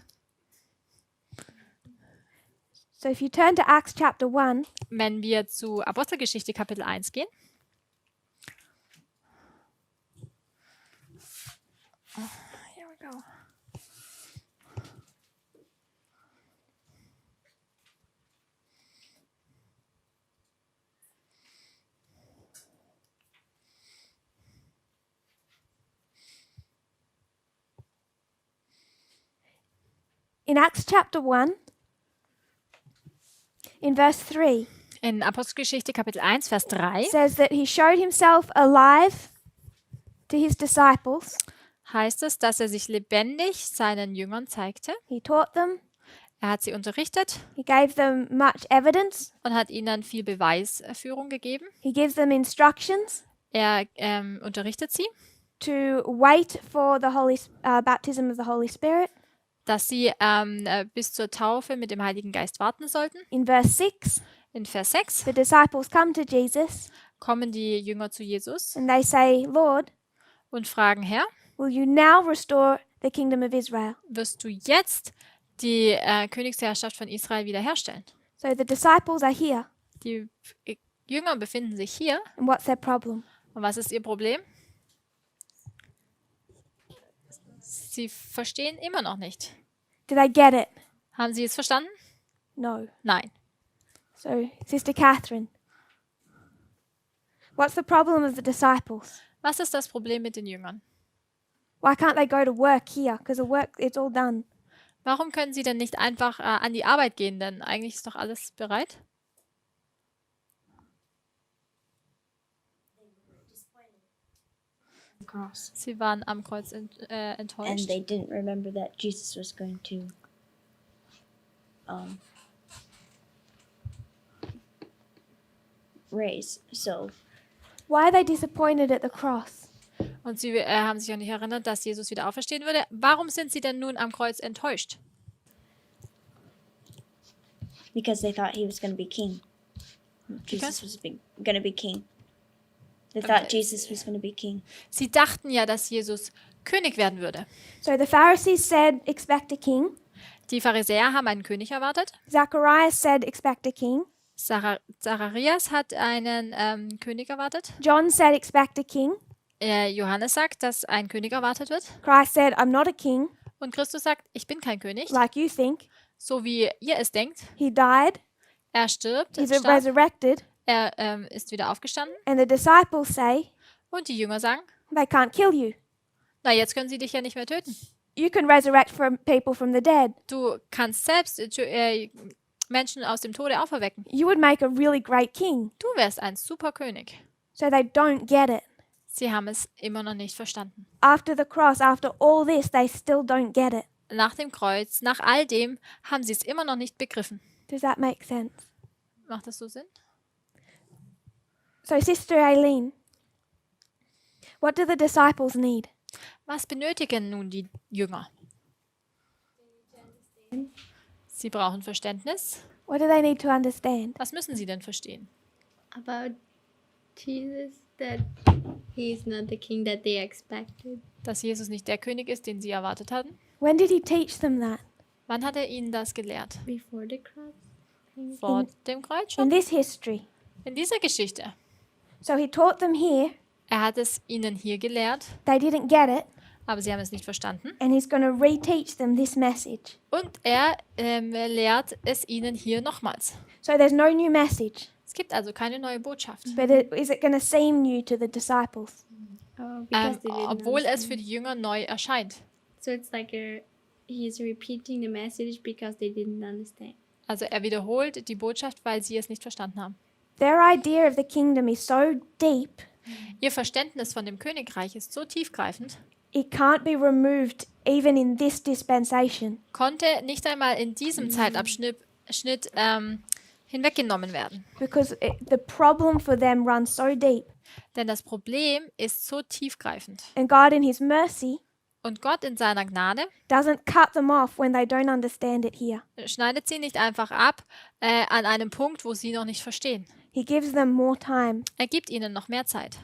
So if you turn to Acts chapter 1, Wenn wir zu Apostelgeschichte Kapitel 1 gehen. Here we go. in Acts chapter 1, in verse 3, In Apostelgeschichte Kapitel 1, Vers 3 says that he showed himself alive to his disciples. heißt es, dass er sich lebendig seinen Jüngern zeigte. He taught them. Er hat sie unterrichtet He gave them much evidence. und hat ihnen viel Beweisführung gegeben. He gives them instructions Er unterrichtet sie, to wait for the baptism of the Holy Spirit. dass sie bis zur Taufe mit dem Heiligen Geist warten sollten. In verse 6, In Vers 6 the disciples come to Jesus kommen die Jünger zu Jesus and they say, Lord, und fragen, Herr, will you now restore the kingdom of Israel? wirst du jetzt die Königsherrschaft von Israel wiederherstellen? So the disciples are here. Die Jünger befinden sich hier. And what's their problem? Und was ist ihr Problem? Sie verstehen immer noch nicht. Do they get it? Haben Sie es verstanden? No. Nein. So, Sister Catherine, What's the problem of the disciples? Was ist das Problem mit den Jüngern? Why can't they go to work here? Because the work, it's all done. Warum können sie denn nicht einfach an die Arbeit gehen? Denn eigentlich ist doch alles bereit. Cross. Sie waren am Kreuz And enttäuscht. they didn't remember that Jesus was going to raise. So Why are they disappointed at the cross? Und sie haben sich auch nicht erinnert, dass Jesus wieder auferstehen würde. Warum sind sie denn nun am Kreuz enttäuscht? because they thought he was going to be king. Jesus was going to be king. They thought Jesus was going to be king. Sie dachten ja, dass Jesus König werden würde. So the Pharisees said, expect a king. Die Pharisäer haben einen König erwartet. Zacharias said, expect a king. Zacharias hat einen König erwartet. John said, expect a king. Johannes sagt, dass ein König erwartet wird. Christ said, I'm not a king, Und Christus sagt, ich bin kein König, like you think. so wie ihr es denkt. He died, Er stirbt, he's starb, resurrected, er ist wieder aufgestanden. and the disciples say, Und die Jünger sagen, they can't kill you. na, jetzt können sie dich ja nicht mehr töten. You can resurrect people from the dead. Du kannst selbst Menschen aus dem Tode auferwecken. You would make a really great king. Du wärst ein super König. So they don't get it. Sie haben es immer noch nicht verstanden. After the cross, after all this, they still don't get it. Nach dem Kreuz, nach all dem, haben sie es immer noch nicht begriffen. Does that make sense? Macht das so Sinn? So, Sister Aileen, what do the disciples need? Was benötigen nun die Jünger? Sie brauchen Verständnis. What do they need to understand? Was müssen sie denn verstehen? About Jesus, that he's not the king that they expected. Dass Jesus nicht der König ist, den sie erwartet hatten? When did he teach them that? Wann hat er ihnen das gelehrt? Before the cross. Vor dem Kreuz In schon? this history. In dieser Geschichte. So he taught them here, Er hat es ihnen hier gelehrt, they didn't get it, aber sie haben es nicht verstanden. and he's going to reteach them this message. Und er lehrt es ihnen hier nochmals. So there's no new message, Es gibt also keine neue Botschaft. but is it going to seem new to the disciples? Because they didn't Obwohl es understand. für die Jünger neu erscheint. So it's like he's repeating the message because they didn't understand. Also er wiederholt die Botschaft, weil sie es nicht verstanden haben. Their idea of the kingdom is so deep, Ihr Verständnis von dem Königreich ist so tiefgreifend, it can't be removed even in this dispensation. konnte nicht einmal in diesem Zeitabschnitt hinweggenommen werden. Because the problem for them runs so deep. Denn das Problem ist so tiefgreifend. And God, in His mercy, Und Gott in seiner Gnade doesn't cut them off when they don't understand it here. schneidet sie nicht einfach ab an einem Punkt, wo sie noch nicht verstehen. He gives them more time. Er gibt ihnen noch mehr Zeit.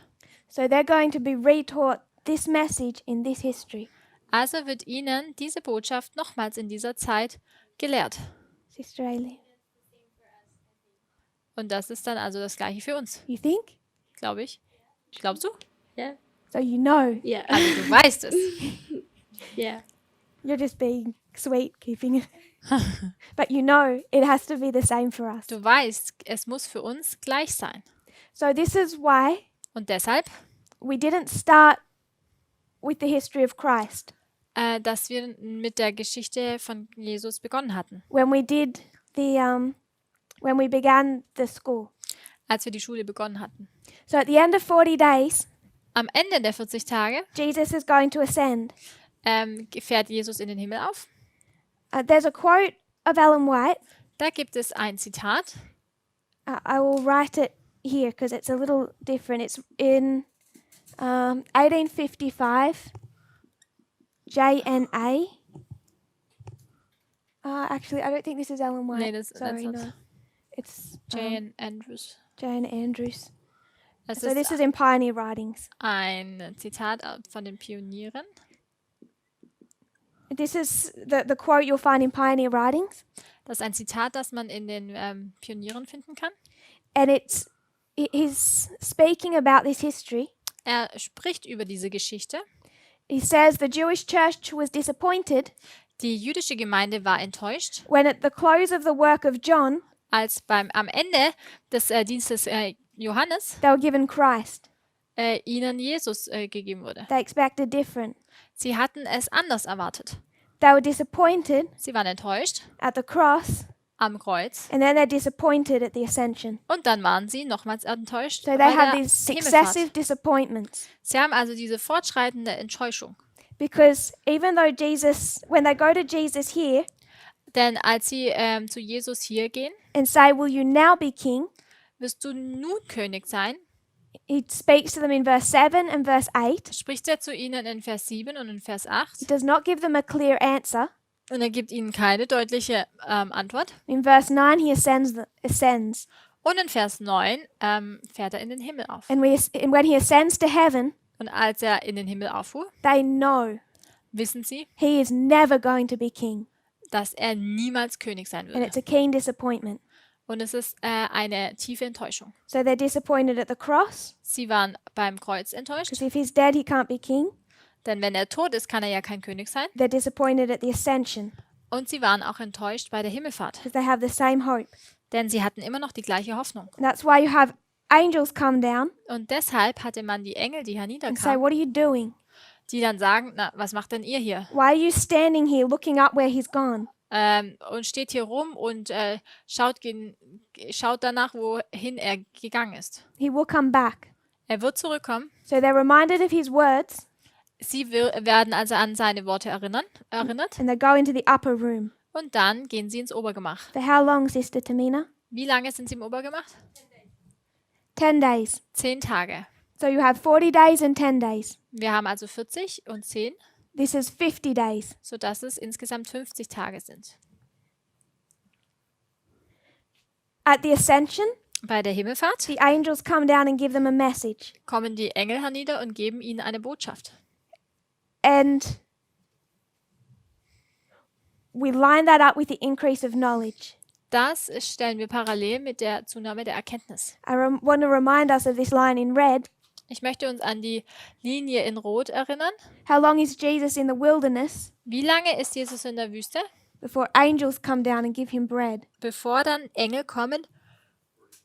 So they're going to be retaught this message in this history. Also wird ihnen diese Botschaft nochmals in dieser Zeit gelehrt. Sister Aileen, Und das ist dann also das Gleiche für uns, you think? glaube ich. Glaubst du? Yeah. So you know. Yeah. Also du weißt es. Yeah. You're just being sweet, keeping it. But you know it has to be the same for us. Du weißt, es muss für uns gleich sein. So this is why Und deshalb, we didn't start with the history of Christ. dass wir mit der Geschichte von Jesus begonnen hatten, When we did when we began the school. als wir die Schule begonnen hatten. So at the end of 40 days, Am Ende der 40 Tage Jesus is going to ascend. fährt Jesus in den Himmel auf. There's a quote of Ellen White. Da gibt es ein Zitat. I will write it here because it's a little different. It's in 1855, JNA. Actually, I don't think this is Ellen White. Nee, that's Sorry, not. no. It's Jane Andrews. Jane Andrews. Es So this ist is in Pioneer Writings. ein Zitat von den Pionieren. This is the quote you'll find in Pioneer Writings. Das ist ein Zitat, das man in den Pionieren finden kann. And he's speaking about this history. Er spricht über diese Geschichte. He says the Jewish church was disappointed Die jüdische Gemeinde war enttäuscht, when at the close of the work of John, als am Ende des Dienstes Johannes they were given Christ. ihnen Jesus gegeben wurde. They expected different. Sie hatten es anders erwartet. They were disappointed Sie waren enttäuscht at the cross, am Kreuz and then they're disappointed at the ascension. und dann waren sie nochmals enttäuscht So bei they have der these Himmelfahrt. successive disappointments. Sie haben also diese fortschreitende Enttäuschung. Because even though Jesus, when they go to Jesus here Denn als sie zu Jesus hier gehen, and say, "Will you now be king?" wirst du nun König sein, He speaks to them in verse 7 and verse 8. spricht er zu ihnen in Vers 7 und in Vers 8. He does not give them a clear answer. Und er gibt ihnen keine deutliche Antwort. In verse 9, he ascends. Und in Vers 9 fährt er in den Himmel auf. And when he ascends to heaven, Und als er in den Himmel auffuhr, they know wissen sie, he is never going to be king. dass er niemals König sein And würde. it's a keen disappointment. Und es ist eine tiefe Enttäuschung. So they're disappointed at the cross, Sie waren beim Kreuz enttäuscht, because if he's dead, he can't be king. denn wenn er tot ist, kann er ja kein König sein. They're disappointed at the ascension, Und sie waren auch enttäuscht bei der Himmelfahrt, because they have the same hope. denn sie hatten immer noch die gleiche Hoffnung. And that's why you have angels come down Und deshalb hatte man die Engel, die and say, herniederkamen, "What are you doing? die dann sagen, na, was macht denn ihr hier? Why are you standing here looking up where he's gone?" Und steht hier rum und schaut danach, wohin er gegangen ist. He will come back. Er wird zurückkommen. So they're reminded of his words, Sie werden also an seine Worte erinnert. and they go into the upper room. Und dann gehen sie ins Obergemach. For how long, Sister Tamina? Wie lange sind sie im Obergemach? 10 days. 10 Tage. So you have 40 days and 10 days. Wir haben also 40 und 10, This is 50 days. sodass es insgesamt 50 Tage sind. At the ascension, Bei der Himmelfahrt the angels come down and give them a message. kommen die Engel hernieder und geben ihnen eine Botschaft. And we line that up with the increase of knowledge. Das stellen wir parallel mit der Zunahme der Erkenntnis. I want to remind us of this line in red. Ich möchte uns an die Linie in Rot erinnern. How long is Jesus in the wilderness Wie lange ist Jesus in der Wüste, before angels come down and give him bread? bevor dann Engel kommen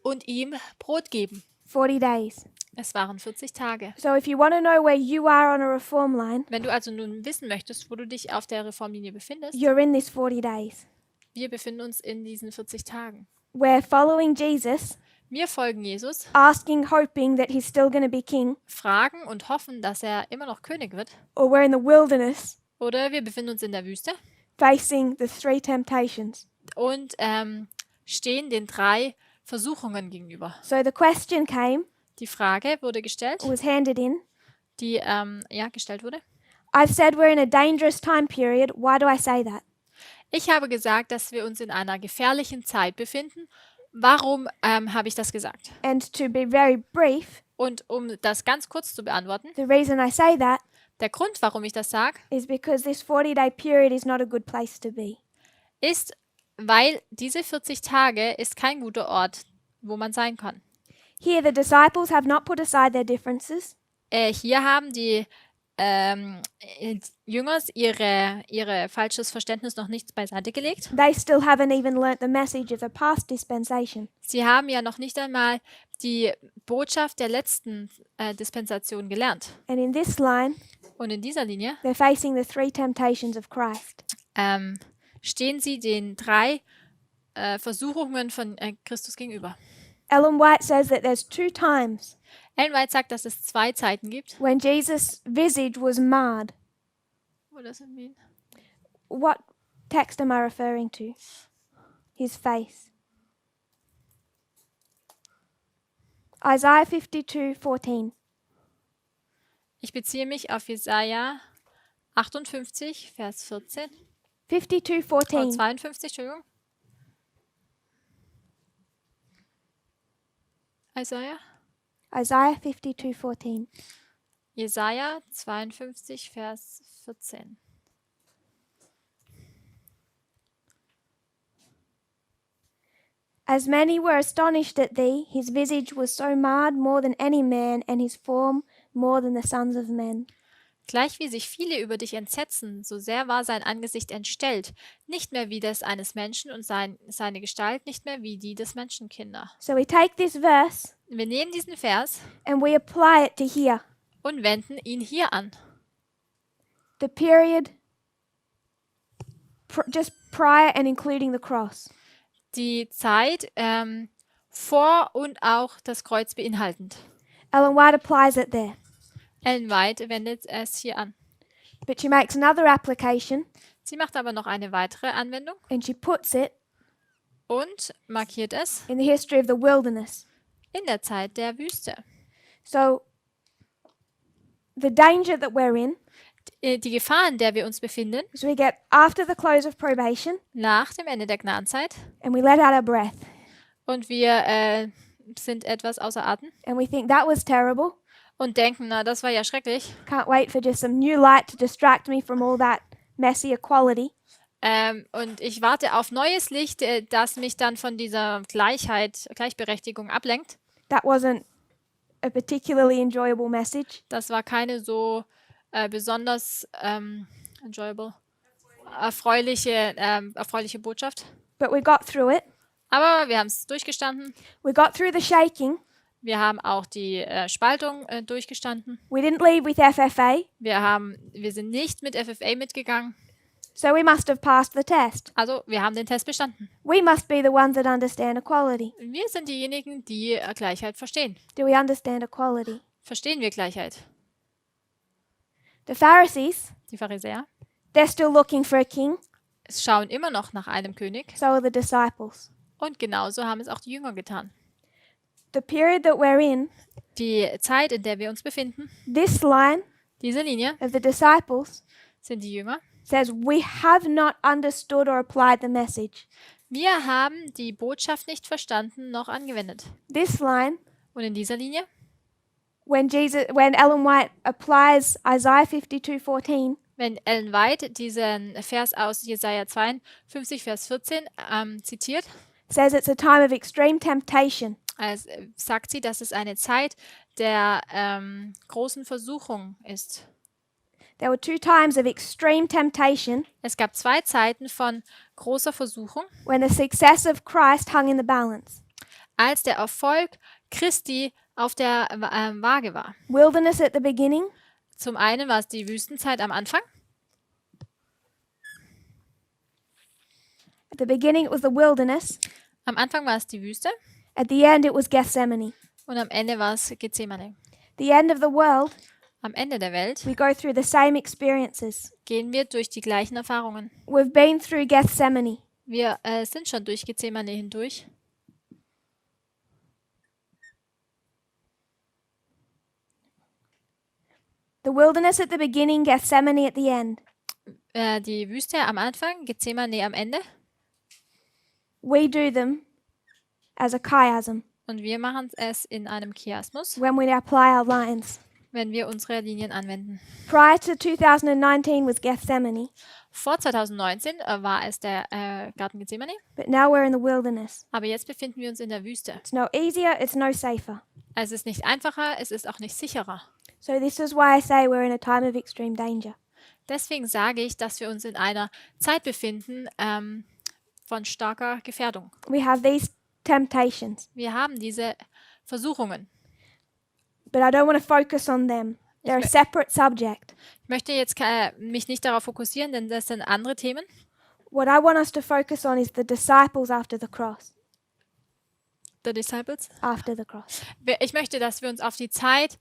und ihm Brot geben? 40 days. Es waren 40 Tage. So if you want to know where you are on a reform line, Wenn du also nun wissen möchtest, wo du dich auf der Reformlinie befindest, you're in this 40 days. wir befinden uns in diesen 40 Tagen. We're following Jesus, Wir folgen Jesus, asking, hoping that he's still going to be king, fragen und hoffen, dass er immer noch König wird. or we're in the wilderness Oder wir befinden uns in der Wüste facing the 3 temptations. und stehen den 3 Versuchungen gegenüber. So the question came, Die Frage wurde gestellt, was handed in. die gestellt wurde. I've said we're in a dangerous time period. Why do I say that? Ich habe gesagt, dass wir uns in einer gefährlichen Zeit befinden. Warum habe ich das gesagt? And to be very brief, Und um das ganz kurz zu beantworten, the reason I say that der Grund, warum ich das sage, is because this 40-day period is not a good place to be. ist, weil diese 40 Tage ist kein guter Ort, wo man sein kann. Here, the disciples have not put aside their differences. Hier haben die Jünger ihre falsches Verständnis noch nicht beiseite gelegt. They still haven't even learnt the message of the past dispensation. Sie haben ja noch nicht einmal die Botschaft der letzten Dispensation gelernt. And in this line, Und in dieser Linie they're facing the 3 temptations of Christ. stehen sie den 3 Versuchungen von Christus gegenüber. Ellen White says that there's 2 times Ellen White sagt, dass es 2 Zeiten gibt. when Jesus' visage was marred. What does it mean? What text am I referring to? His face. Isaiah 52:14. Ich beziehe mich auf Jesaja 58, Vers 14. 52:14. 52, Entschuldigung. Isaiah 52:14. Jesaja 52, Vers 14. As many were astonished at thee, his visage was so marred more than any man, and his form more than the sons of men. Gleich wie sich viele über dich entsetzen, so sehr war sein Angesicht entstellt, nicht mehr wie das eines Menschen und seine Gestalt nicht mehr wie die des Menschenkinder. So we take this verse Wir nehmen diesen Vers and we apply it to here. und wenden ihn hier an. The period just prior and including the cross. Die Zeit vor und auch das Kreuz beinhaltend. Ellen White applies it there. Ellen White wendet es hier an. But she makes another application Sie macht aber noch eine weitere Anwendung and she puts it und markiert es in the history of the wilderness. in der Zeit der Wüste. So the danger that we're in Die Gefahr, in der wir uns befinden, is we get after the close of probation nach dem Ende der Gnadenzeit and we let out our breath und wir sind etwas außer Atem and we think that was terrible. und denken, na, das war ja schrecklich. Can't wait for just some new light to distract me from all that messy equality. Und ich warte auf neues Licht, das mich dann von dieser Gleichberechtigung ablenkt. That wasn't a particularly enjoyable message. Das war keine so besonders erfreuliche Botschaft. But we got through it. Aber wir haben es durchgestanden. We got through the shaking. Wir haben auch die Spaltung durchgestanden. We didn't leave with FFA. Wir sind nicht mit FFA mitgegangen. So we must have passed the test. Also wir haben den Test bestanden. We must be the ones that understand equality. Wir sind diejenigen, die Gleichheit verstehen. Do we understand equality? Verstehen wir Gleichheit? The Pharisees, Die Pharisäer they're still looking for a king. schauen immer noch nach einem König. So are the disciples. Und genauso haben es auch die Jünger getan. The period that we're in, Die Zeit, in der wir uns befinden, this line diese Linie, of the disciples sind die Jünger. says, we have not understood or applied the message. Wir haben die Botschaft nicht verstanden noch angewendet. This line, Und in dieser Linie, when Ellen White applies Isaiah 52:14, wenn Ellen White diesen Vers aus Jesaja 52, Vers 14 zitiert, says it's a time of extreme temptation. sagt sie, dass es eine Zeit der großen Versuchung ist. There were 2 times of extreme temptation Es gab 2 Zeiten von großer Versuchung, when the success of Christ hung in the balance. als der Erfolg Christi auf der Waage war. Wilderness at the beginning, Zum einen war es die Wüstenzeit am Anfang. at the beginning it was the wilderness, Am Anfang war es die Wüste at the end it was Gethsemane. und am Ende war es Gethsemane. The end of the world, Am Ende der Welt we go through the same experiences. gehen wir durch die gleichen Erfahrungen. We've been through Gethsemane. Wir sind schon durch Gethsemane hindurch. The wilderness at the beginning, Gethsemane at the end. Die Wüste am Anfang, Gethsemane am Ende. We do them as a chiasm Und wir machen es in einem Chiasmus, when we apply our lines. wenn wir unsere Linien anwenden. Prior to 2019 was Gethsemane, Vor 2019 war es der Garten Gethsemane, but now we're in the wilderness. aber jetzt befinden wir uns in der Wüste. It's no easier, it's no safer. Es ist nicht einfacher, es ist auch nicht sicherer. So this is why I say we're in a time of extreme danger. Deswegen sage ich, dass wir uns in einer Zeit befinden von starker Gefährdung. We have these temptations, Wir haben diese Versuchungen. but I don't want to focus on them. They're a separate subject. Ich möchte jetzt mich nicht darauf fokussieren, denn das sind andere Themen. What I want us to focus on is the disciples after the cross. The Disciples. After the cross. Ich möchte, dass wir uns auf die Zeit,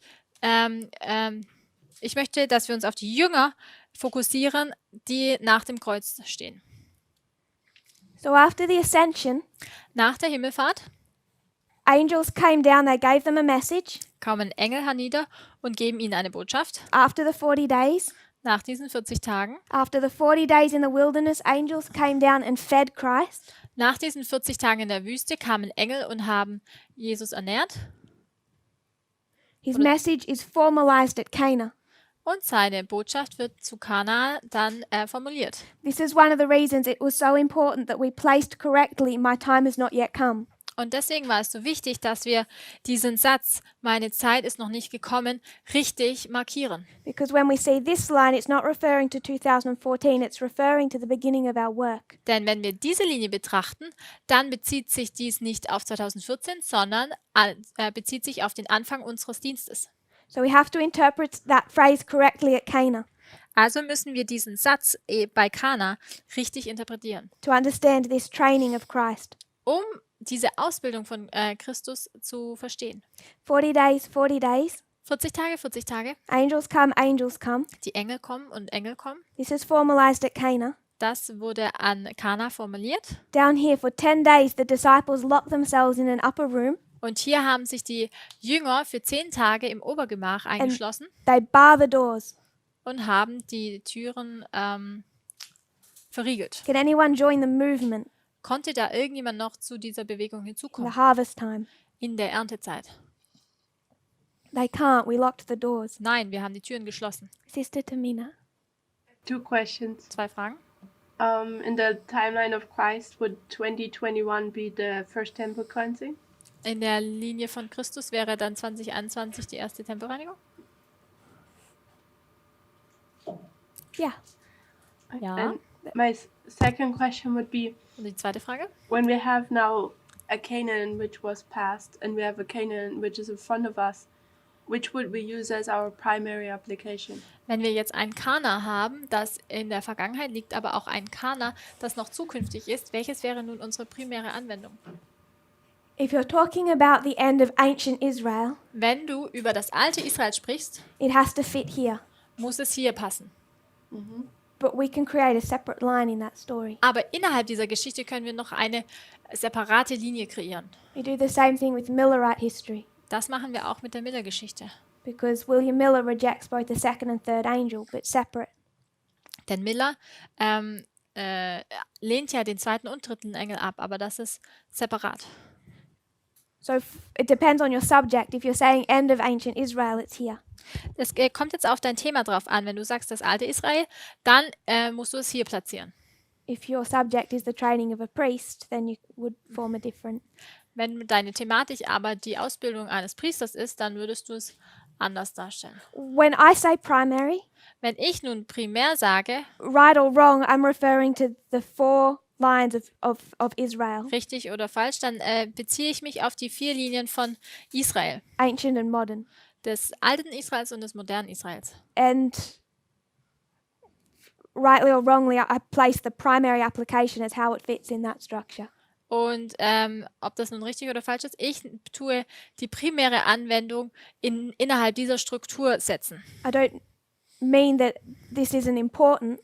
ich möchte, dass wir uns auf die Jünger fokussieren, die nach dem Kreuz stehen. So after the ascension, Nach der Himmelfahrt angels came down, they gave them a message. kommen Engel hernieder und geben ihnen eine Botschaft. After the 40 days, Nach diesen 40 Tagen, after the 40 days in the wilderness, angels came down and fed Christ. nach diesen 40 Tagen in der Wüste kamen Engel und haben Jesus ernährt. His message is formalized at Cana. Und seine Botschaft wird zu Kana dann formuliert. This is one of the reasons it was so important that we placed correctly, my time has not yet come. Und deswegen war es so wichtig, dass wir diesen Satz, meine Zeit ist noch nicht gekommen, richtig markieren. Because when we see this line, it's not referring to 2014, it's referring to the beginning of our work. Denn wenn wir diese Linie betrachten, dann bezieht sich dies nicht auf 2014, sondern bezieht sich auf den Anfang unseres Dienstes. So we have to interpret that phrase correctly at Cana Also müssen wir diesen Satz bei Kana richtig interpretieren, to understand this training of Christ. um diese Ausbildung von Christus zu verstehen. 40 days, 40 days. 40 Tage, 40 Tage. Angels come, angels come. Die Engel kommen und Engel kommen. This is formalized at Cana. Das wurde an Kana formuliert. Down here, for 10 days, the disciples locked themselves in an upper room. Und hier haben sich die Jünger für 10 Tage im Obergemach eingeschlossen They bar the doors. und haben die Türen verriegelt. Can anyone join the movement Konnte da irgendjemand noch zu dieser Bewegung in the hinzukommen? harvest time? In der Erntezeit? They can't. We locked the doors. Nein, wir haben die Türen geschlossen. Sister Tamina. 2 questions. 2 Fragen. In the timeline of Christ, would 2021 be the first temple cleansing? In der Linie von Christus wäre dann 2021 die erste Tempelreinigung? Yeah. Ja. And my second question would be, Und die zweite Frage? when we have now a Canaan which was past and we have a Canaan which is in front of us, which would we use as our primary application? Wenn wir jetzt ein Kana haben, das in der Vergangenheit liegt, aber auch ein Kana, das noch zukünftig ist, welches wäre nun unsere primäre Anwendung? If you're talking about the end of ancient Israel, Wenn du über das alte Israel sprichst, it has to fit here. muss es hier passen. But we can create a separate line in that story. Aber innerhalb dieser Geschichte können wir noch eine separate Linie kreieren. We do the same thing with Millerite history, Das machen wir auch mit der Miller-Geschichte. because William Miller rejects both the second and third angel, but separate. Denn Miller lehnt ja den zweiten und dritten Engel ab, aber das ist separat. So it depends on your subject. If you're saying end of ancient Israel, it's here. Es kommt jetzt auf dein Thema drauf an. Wenn du sagst, das alte Israel, dann musst du es hier platzieren. If your subject is the training of a priest, then you would form a different. Wenn deine Thematik aber die Ausbildung eines Priesters ist, dann würdest du es anders darstellen. When I say primary, Wenn ich nun primär sage, right or wrong, I'm referring to the 4 lines of Israel, richtig oder falsch, dann beziehe ich mich auf die 4 Linien von Israel. ancient and modern. Des alten Israels und des modernen Israels. And rightly or wrongly, I place the primary application as how it fits in that structure. Und ob das nun richtig oder falsch ist, ich tue die primäre Anwendung innerhalb dieser Struktur setzen. I don't mean that this isn't important,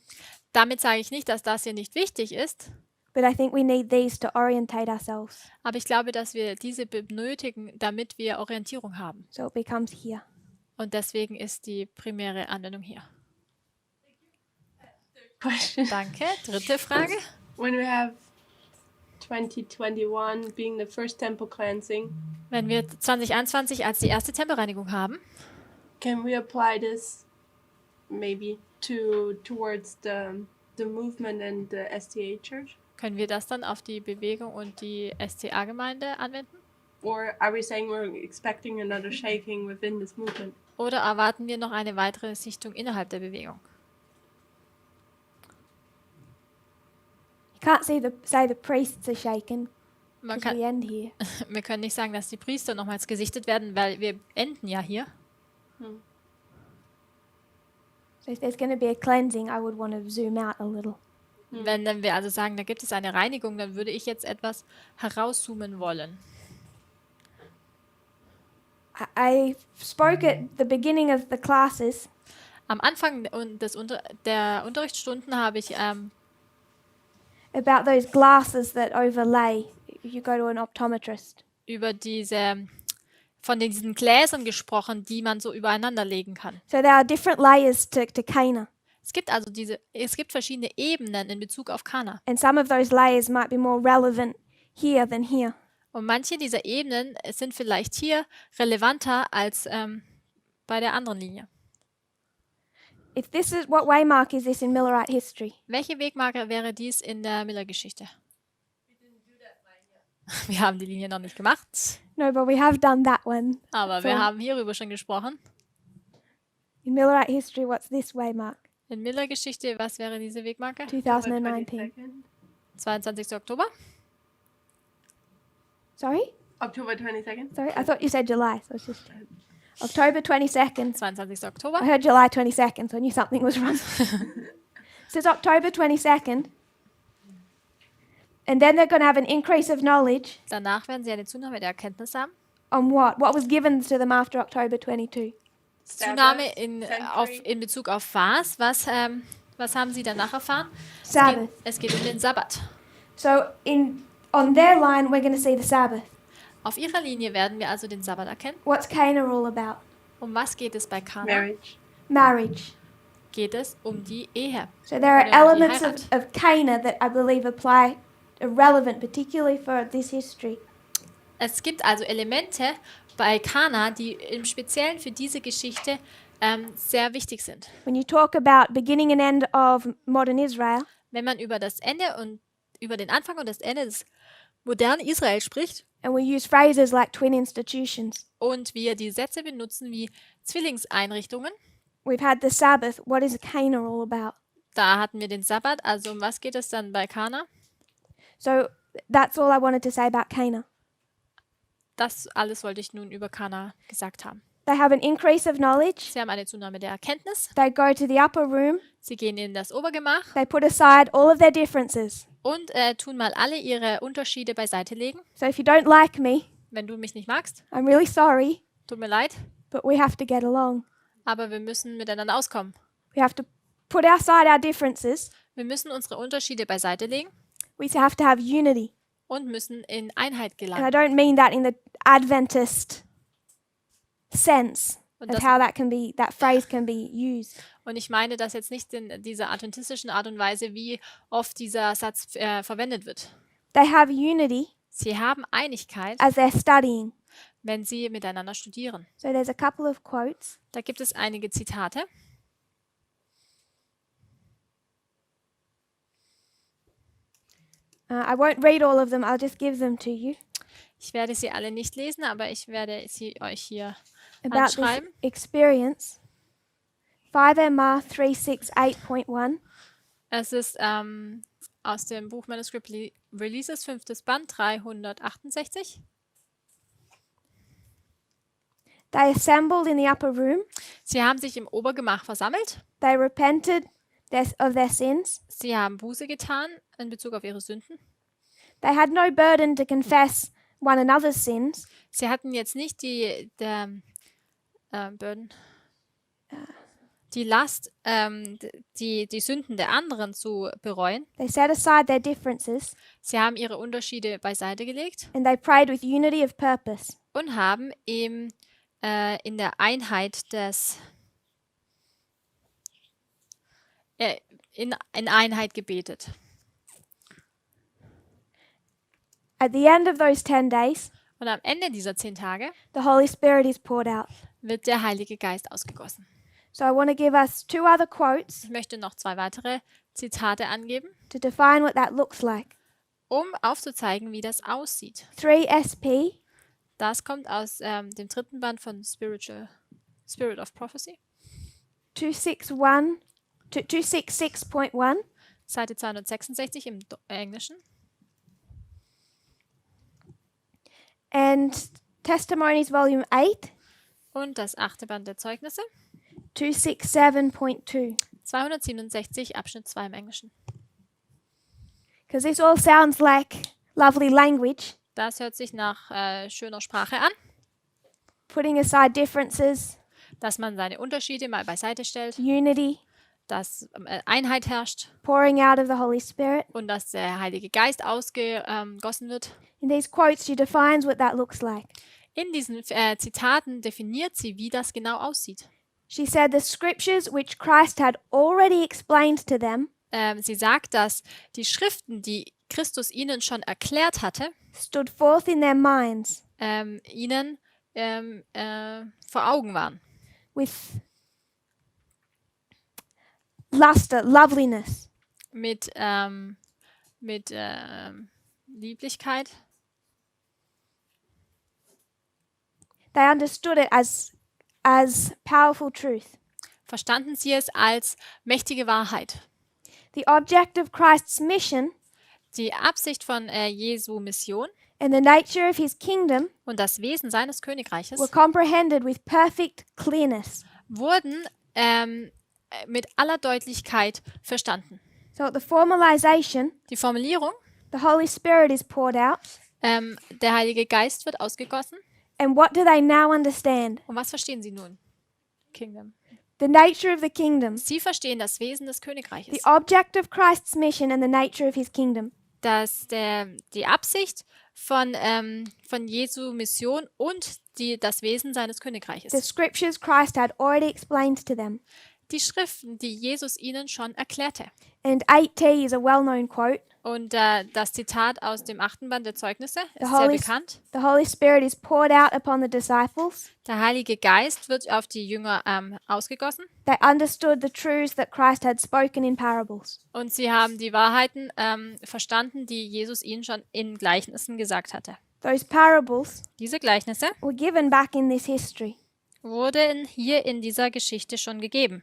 Damit sage ich nicht, dass das hier nicht wichtig ist, but I think we need these to orientate ourselves. aber ich glaube, dass wir diese benötigen, damit wir Orientierung haben. So it becomes here. Und deswegen ist die primäre Anwendung hier. Question. Danke. Dritte Frage. When we have 2021 being the first temple cleansing, Wenn wir 2021 als die erste Tempelreinigung haben, can we apply this maybe towards the movement and the STA church? können wir das dann auf die Bewegung und die STA-Gemeinde anwenden? Or are we saying we're expecting another shaking within this movement? Oder erwarten wir noch eine weitere Sichtung innerhalb der Bewegung? You can't say the priests are shaken Man because we kann, end here. wir können nicht sagen, dass die Priester nochmals gesichtet werden, weil wir enden ja hier. So if there's going to be a cleansing, I would want to zoom out a little. Wenn wir also sagen, da gibt es eine Reinigung, dann würde ich jetzt etwas herauszoomen wollen. I spoke at the beginning of the classes Am Anfang der Unterrichtsstunden habe ich about those glasses that overlay if you go to an optometrist. über von diesen Gläsern gesprochen, die man so übereinander legen kann. So there are different layers to Cana, Es gibt verschiedene Ebenen in Bezug auf Kana. and some of those layers might be more relevant here than here. Und manche dieser Ebenen sind vielleicht hier relevanter als bei der anderen Linie. If this is what waymark is this in Millerite history? Welche Wegmarke wäre dies in der Miller-Geschichte? Wir haben die Linie noch nicht gemacht, No, but we have done that one. aber wir So- haben hierüber schon gesprochen. In Millerite history, what's this way mark? In Miller-Geschichte, was wäre diese Wegmarke? 2019. 22. Oktober. Sorry? October 22nd. Sorry? I thought you said July, so it's just October 22nd. 22. I Oktober. heard July 22nd, so I knew something was wrong. It says October 22nd. And then they're going to have an increase of knowledge Danach werden sie eine Zunahme der Erkenntnis haben. on what? What was given to them after October 22? Zunahme Century. in Bezug auf was? Was haben sie danach erfahren? Sabbath. Es geht um den Sabbat. So on their line, we're going to see the Sabbath. Auf ihrer Linie werden wir also den Sabbat erkennen. What's Cana all about? Um was geht es bei Kana? Marriage. Marriage. Geht es um die Ehe. So there are Oder die elements Heirat. of Cana that I believe are relevant, particularly for this history. Es gibt also Elemente bei Kana, die im Speziellen für diese Geschichte sehr wichtig sind. When you talk about beginning and end of modern Israel, Wenn man über das Ende und über den Anfang und das Ende des modernen Israel spricht and we use phrases like twin institutions, und wir die Sätze benutzen wie Zwillingseinrichtungen, we've had the Sabbath. What is Cana all about? da hatten wir den Sabbat. Also um was geht es dann bei Kana? So that's all I wanted to say about Cana. Das alles wollte ich nun über Kana gesagt haben. They have an increase of knowledge. Sie haben eine Zunahme der Erkenntnis. They go to the upper room. Sie gehen in das Obergemach They put aside all of their differences. und tun mal alle ihre Unterschiede beiseite legen. So if you don't like me, Wenn du mich nicht magst, I'm really sorry, tut mir leid, but we have to get along. aber wir müssen miteinander auskommen. We have to put aside our differences. Wir müssen unsere Unterschiede beiseite legen We have to have unity. und müssen in Einheit And I gelangen. don't mean that in the Adventist sense Und of das- how that phrase can be used. Und ich meine das jetzt nicht in dieser adventistischen Art und Weise, wie oft dieser Satz verwendet wird. They have unity Sie haben Einigkeit, as they're studying. wenn sie miteinander studieren. So there's a couple of quotes. Da gibt es einige Zitate. I won't read all of them, I'll just give them to you. Ich werde sie alle nicht lesen, aber ich werde sie euch hier About this anschreiben. experience. 5MR 368.1. Es ist aus dem Buch Manuscript Releases, 5. Band, 368. They assembled in the upper room. Sie haben sich im Obergemach versammelt. They repented of their sins. Sie haben Buße getan in Bezug auf ihre Sünden. They had no burden to confess one another's sins. Sie hatten jetzt nicht Burden, die Last, die Sünden der anderen zu bereuen. They set aside their differences Sie haben ihre Unterschiede beiseite gelegt and they prayed with unity of purpose. und haben in der Einheit in Einheit gebetet. At the end of those 10 days, Und am Ende dieser 10 Tage the Holy Spirit is poured out. wird der Heilige Geist ausgegossen. So I want to give us two other quotes Ich möchte noch 2 weitere Zitate angeben, to define what that looks like. um aufzuzeigen, wie das aussieht. 3SP, Das kommt aus dem 3. Band von Spirit of Prophecy, 266.1, Seite 266 im Englischen. and Testimonies Volume 8, Und das 8. Band der Zeugnisse, 267.2. 267 Abschnitt 2 im Englischen. Because this all sounds like lovely language, Das hört sich nach schöner Sprache an, putting aside differences, dass man seine Unterschiede mal beiseite stellt, unity, dass Einheit herrscht pouring out of the Holy Spirit. und dass der Heilige Geist ausgegossen wird. In these quotes, she defines what that looks like. In diesen Zitaten definiert sie, wie das genau aussieht. She said the scriptures which Christ had already explained to them Sie sagt, dass die Schriften, die Christus ihnen schon erklärt hatte, stood forth in their minds ihnen vor Augen waren. with luster, loveliness, Mit Lieblichkeit, They understood it as powerful truth. verstanden sie es als mächtige Wahrheit. The object of Christ's mission Die Absicht von Jesu Mission and the nature of his kingdom und das Wesen seines Königreiches were comprehended with perfect clearness. wurden mit aller Deutlichkeit verstanden. So at the formalization, Die Formulierung, the Holy Spirit is poured out. der Heilige Geist wird ausgegossen. And what do they now understand? Und was verstehen sie nun? Kingdom. The nature of the kingdom, Sie verstehen das Wesen des the Königreiches. object of Christ's mission and the nature of his kingdom. Die Absicht von Jesu Mission und das Wesen seines The Königreiches. scriptures Christ had already explained to them. Die Schriften, die Jesus ihnen schon erklärte. And 8t is a well-known quote. Und das Zitat aus dem 8. Band der Zeugnisse ist The sehr Holy, bekannt. the Holy Spirit is poured out upon the disciples. Der Heilige Geist wird auf die Jünger ausgegossen They understood the truths that Christ had spoken in parables. und sie haben die Wahrheiten verstanden, die Jesus ihnen schon in Gleichnissen gesagt hatte. Those parables Diese Gleichnisse were given back in this history. wurden hier in dieser Geschichte schon gegeben.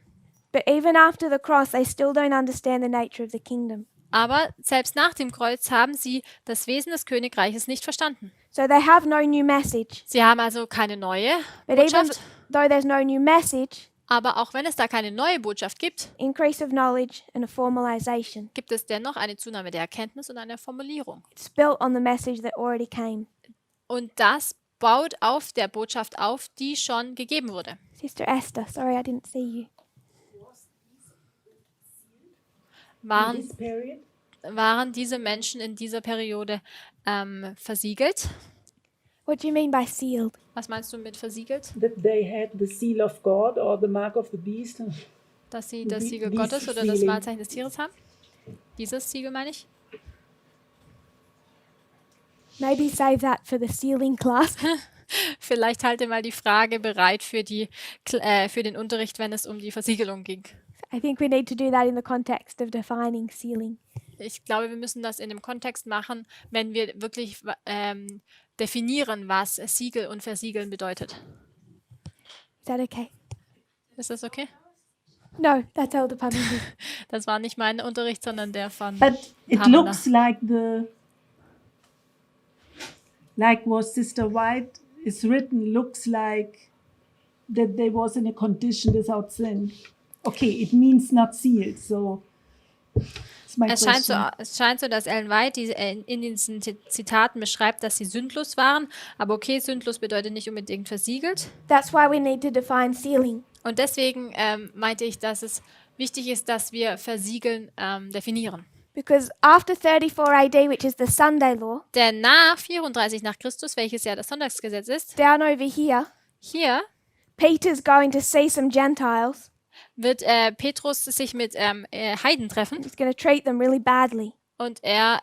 But even after the cross, they still don't understand the nature of the kingdom. Aber selbst nach dem Kreuz haben sie das Wesen des Königreiches nicht verstanden. So they have no new message. Sie haben also keine neue But even Botschaft. though there's no new message, Aber auch wenn es da keine neue Botschaft gibt, increase of knowledge and a formalization. gibt es dennoch eine Zunahme der Erkenntnis und einer Formulierung. It's built on the message that already came. Und das baut auf der Botschaft auf, die schon gegeben wurde. Sister Esther, sorry I didn't see you. Waren diese Menschen in dieser Periode versiegelt? What do you mean by sealed? Was meinst du mit versiegelt? That they had the seal of God or the mark of the beast. Dass sie das Siegel Dieses Gottes oder das Sealing. Wahrzeichen des Tieres haben? Dieses Siegel meine ich? Maybe save that for the sealing class. Vielleicht halte mal die Frage bereit für den Unterricht, wenn es um die Versiegelung ging. I think we need to do that in the context of defining sealing. Ich glaube, wir müssen das in dem Kontext machen, wenn wir wirklich definieren, was Siegel und Versiegeln bedeutet. Is that okay? Ist das okay? No, that's Elder Pamela. Das war nicht mein Unterricht, sondern der von But it Pamela. looks like what Sister White is written looks like that they was in a condition without sin. Okay, it means not sealed, so it's my Es scheint question. so, dass Ellen White in diesen Zitaten beschreibt, dass sie sündlos waren. Aber okay, sündlos bedeutet nicht unbedingt versiegelt. That's why we need to define sealing. Und deswegen meinte ich, dass es wichtig ist, dass wir Versiegeln definieren. Because after 34 AD, which is the Sunday law, Denn nach 34 nach Christus, welches ja das Sonntagsgesetz ist, down over here, hier Peter's going to see some Gentiles. wird Petrus sich mit Heiden treffen He's going to treat them really badly. und er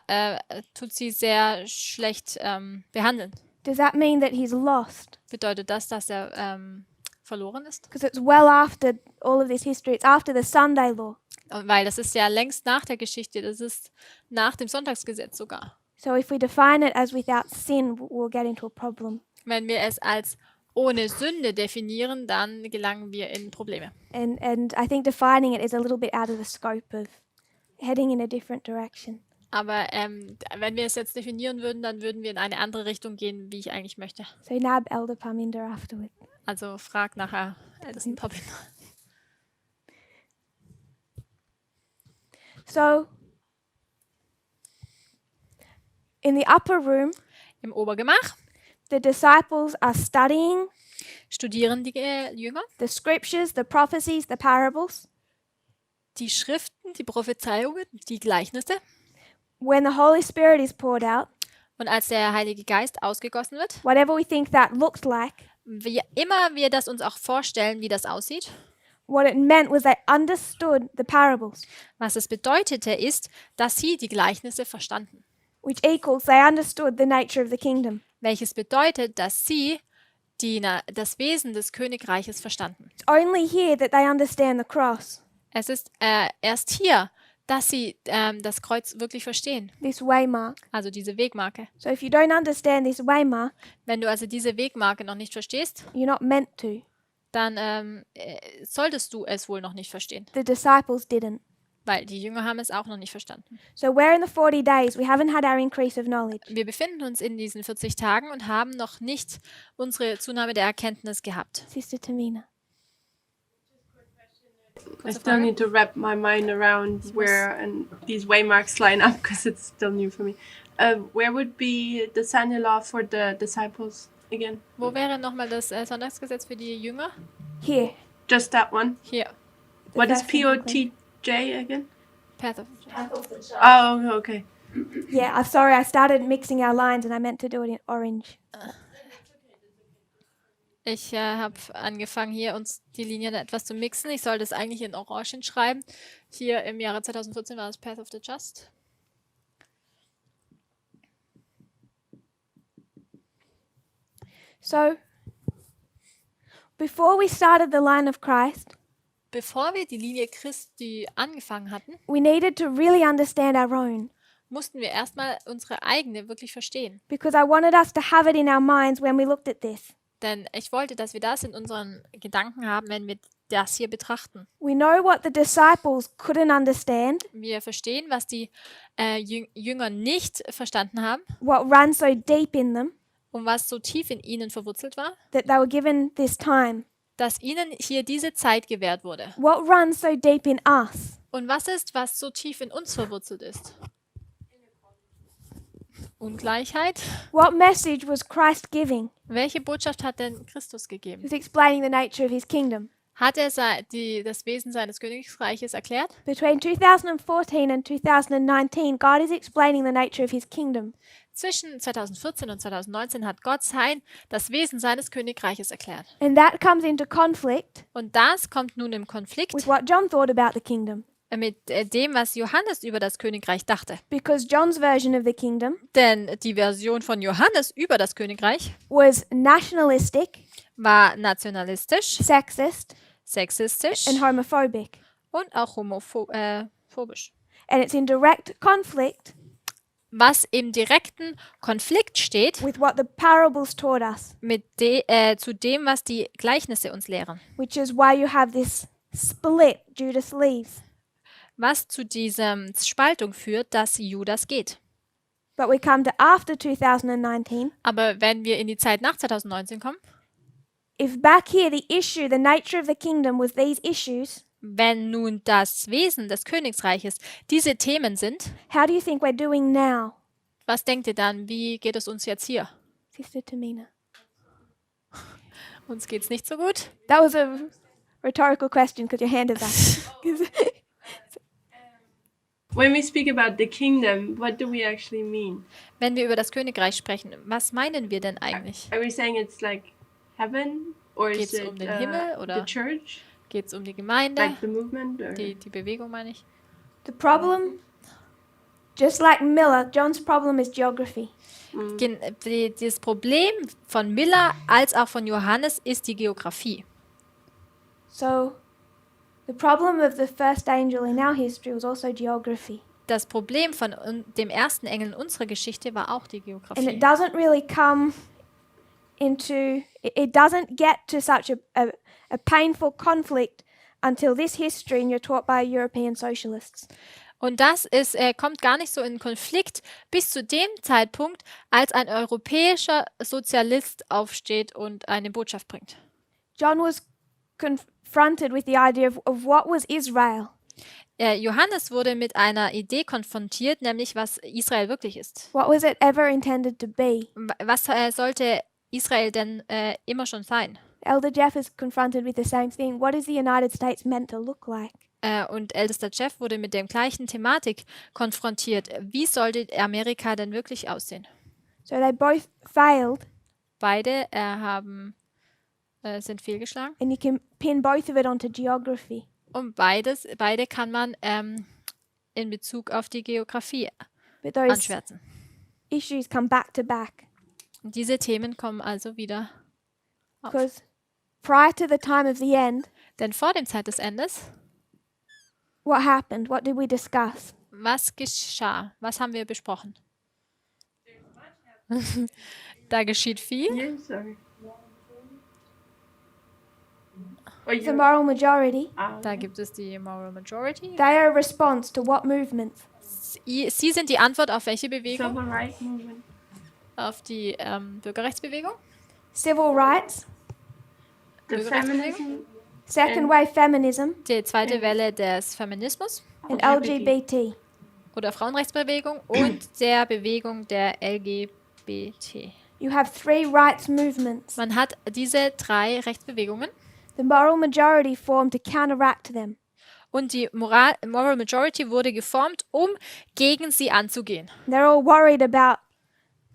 tut sie sehr schlecht behandeln. Does that mean that he's lost? Bedeutet das, dass er verloren ist? Because it's well after all of this history. It's after the Sunday law. Weil das ist ja längst nach der Geschichte, das ist nach dem Sonntagsgesetz sogar. So if we define it as without sin, we'll get into a problem. Wenn wir es als ohne Sünde definieren, dann gelangen wir in Probleme. And I think defining it is a little bit out of the scope of heading in a different direction. Aber wenn wir es jetzt definieren würden, dann würden wir in eine andere Richtung gehen, wie ich eigentlich möchte. So nab Elder Parminder afterward. Also frag nachher Ältesten Pappin. So in the upper room, Im Obergemach the disciples are studying studieren die Jünger the scriptures, the prophecies, the parables. die Schriften, die Prophezeiungen, die Gleichnisse. When the Holy Spirit is poured out, Und als der Heilige Geist ausgegossen wird, whatever we think that looks like, wie immer wir das uns auch vorstellen, wie das aussieht, what it meant was they understood the parables, was es bedeutete, ist, dass sie die Gleichnisse verstanden. which equals they understood the nature of the kingdom. Welches bedeutet, dass sie das Wesen des Königreiches verstanden. It's only here that they understand the cross. Es ist erst hier, dass sie das Kreuz wirklich verstehen. this waymark. Also diese Wegmarke. So if you don't understand this waymark, Wenn du also diese Wegmarke noch nicht verstehst, you're not meant to. dann solltest du es wohl noch nicht verstehen. The disciples didn't. Weil die Jünger haben es auch noch nicht verstanden. So we're in the 40 days. We haven't had our increase of knowledge. Wir befinden uns in diesen 40 Tagen und haben noch nicht unsere Zunahme der Erkenntnis gehabt. Sister Tamina. I still need to wrap my mind around where and these waymarks line up because it's still new for me. Where would be the son-in-law for the disciples again? Wo wäre nochmal das Sonntagsgesetz für die Jünger? Here. Just that one. Hier. What is first thing I'm going- POTJ again? Path of Oh, okay. Yeah, I'm sorry. I started mixing our lines and I meant to do it in orange. Ich habe angefangen, hier uns die Linien etwas zu mixen. Ich sollte es eigentlich in Orange schreiben. Hier im Jahre 2014 war es Path of the Just. So, before we started the line of Christ, Bevor wir die Linie Christi angefangen hatten, we needed to really understand our own mussten wir erstmal unsere eigene wirklich verstehen. because I wanted us to have it in our minds when we looked at this. Denn ich wollte, dass wir das in unseren Gedanken haben, wenn wir das hier betrachten. We know what the disciples couldn't understand, Wir verstehen, was die Jünger nicht verstanden haben what ran so deep in them, und was so tief in ihnen verwurzelt war, that they were given this time. dass ihnen hier diese Zeit gewährt wurde. What runs so deep in us? Und was ist, was so tief in uns verwurzelt ist? Ungleichheit. What message was Christ giving? Welche Botschaft hat denn Christus He gegeben? was explaining the nature of his kingdom. Hat er das Wesen seines Königreiches erklärt? Between 2014 and 2019, God is explaining the nature of his kingdom. Zwischen 2014 und 2019 hat Gott das Wesen seines Königreiches erklärt. And that comes into conflict Und das kommt nun im Konflikt with what John thought about the kingdom. mit dem, was Johannes über das Königreich dachte. Because John's version of the kingdom Denn die Version von Johannes über das Königreich was nationalistic, war nationalistisch, sexist, sexistisch and homophobic. und auch homophobisch. And it's in direct conflict Was im direkten Konflikt steht with what the parables taught us, zu dem, was die Gleichnisse uns lehren. which is why you have this split, Judas leaves. Was zu diesem Spaltung führt, dass Judas geht. But we come to after 2019. Aber wenn wir in die Zeit nach 2019 kommen, If back here the issue, the nature of the kingdom was these issues, wenn nun das Wesen des Königreiches diese Themen sind, how do you think we're doing now, was denkt ihr dann, wie geht es uns jetzt hier? Sister Tamina? Uns geht's nicht so gut. That was a rhetorical question because your hand is up. When we speak about the kingdom, what do we actually mean? Wenn wir über das Königreich sprechen, was meinen wir denn eigentlich? Are we saying it's like heaven, or is Geht's it um den Himmel the oder church, geht es um die Gemeinde, like the movement? Or? die Bewegung meine ich? The problem, just like Miller, John's problem is geography. Das Problem von Miller als auch von Johannes ist die Geografie. So, the problem of the first angel in our history was also geography. Das Problem von dem ersten Engel in unserer Geschichte war auch die And Geografie. it doesn't really come into, it doesn't get to such a painful conflict until this history and you're taught by European socialists. Und das kommt gar nicht so in Konflikt bis zu dem Zeitpunkt, als ein europäischer Sozialist aufsteht und eine Botschaft bringt. John was confronted with the idea of what was Israel. Johannes wurde mit einer Idee konfrontiert, nämlich was Israel wirklich ist. What was it ever intended to be? Was sollte Israel denn immer schon sein? Elder Jeff is confronted with the same thing. What is the United States meant to look like? Und ältester Jeff wurde mit der gleichen Thematik konfrontiert. Wie sollte Amerika denn wirklich aussehen? So they both failed, Beide sind fehlgeschlagen. and you can pin both of it onto geography. Und beide kann man in Bezug auf die Geografie But those anschwärzen. issues come back to back Und diese Themen kommen also wieder auf. because prior to the time of the end, Denn vor dem Zeit des Endes What happened? What did we discuss? Was geschah? Was haben wir besprochen? Da geschieht viel. Yeah, sorry. Oh, The moral majority, Da gibt es die Moral Majority. they are a response to what movements? Sie sind die Antwort auf welche Bewegung? Civil rights movement. Auf die Bürgerrechtsbewegung? Civil rights, The feminism second wave feminism, Die zweite Welle des Feminismus and LGBT. oder Frauenrechtsbewegung und der Bewegung der LGBT. You have 3 rights movements. Man hat diese 3 Rechtsbewegungen The moral majority formed to counteract them. und die Moral Majority wurde geformt, um gegen sie anzugehen. They're all worried about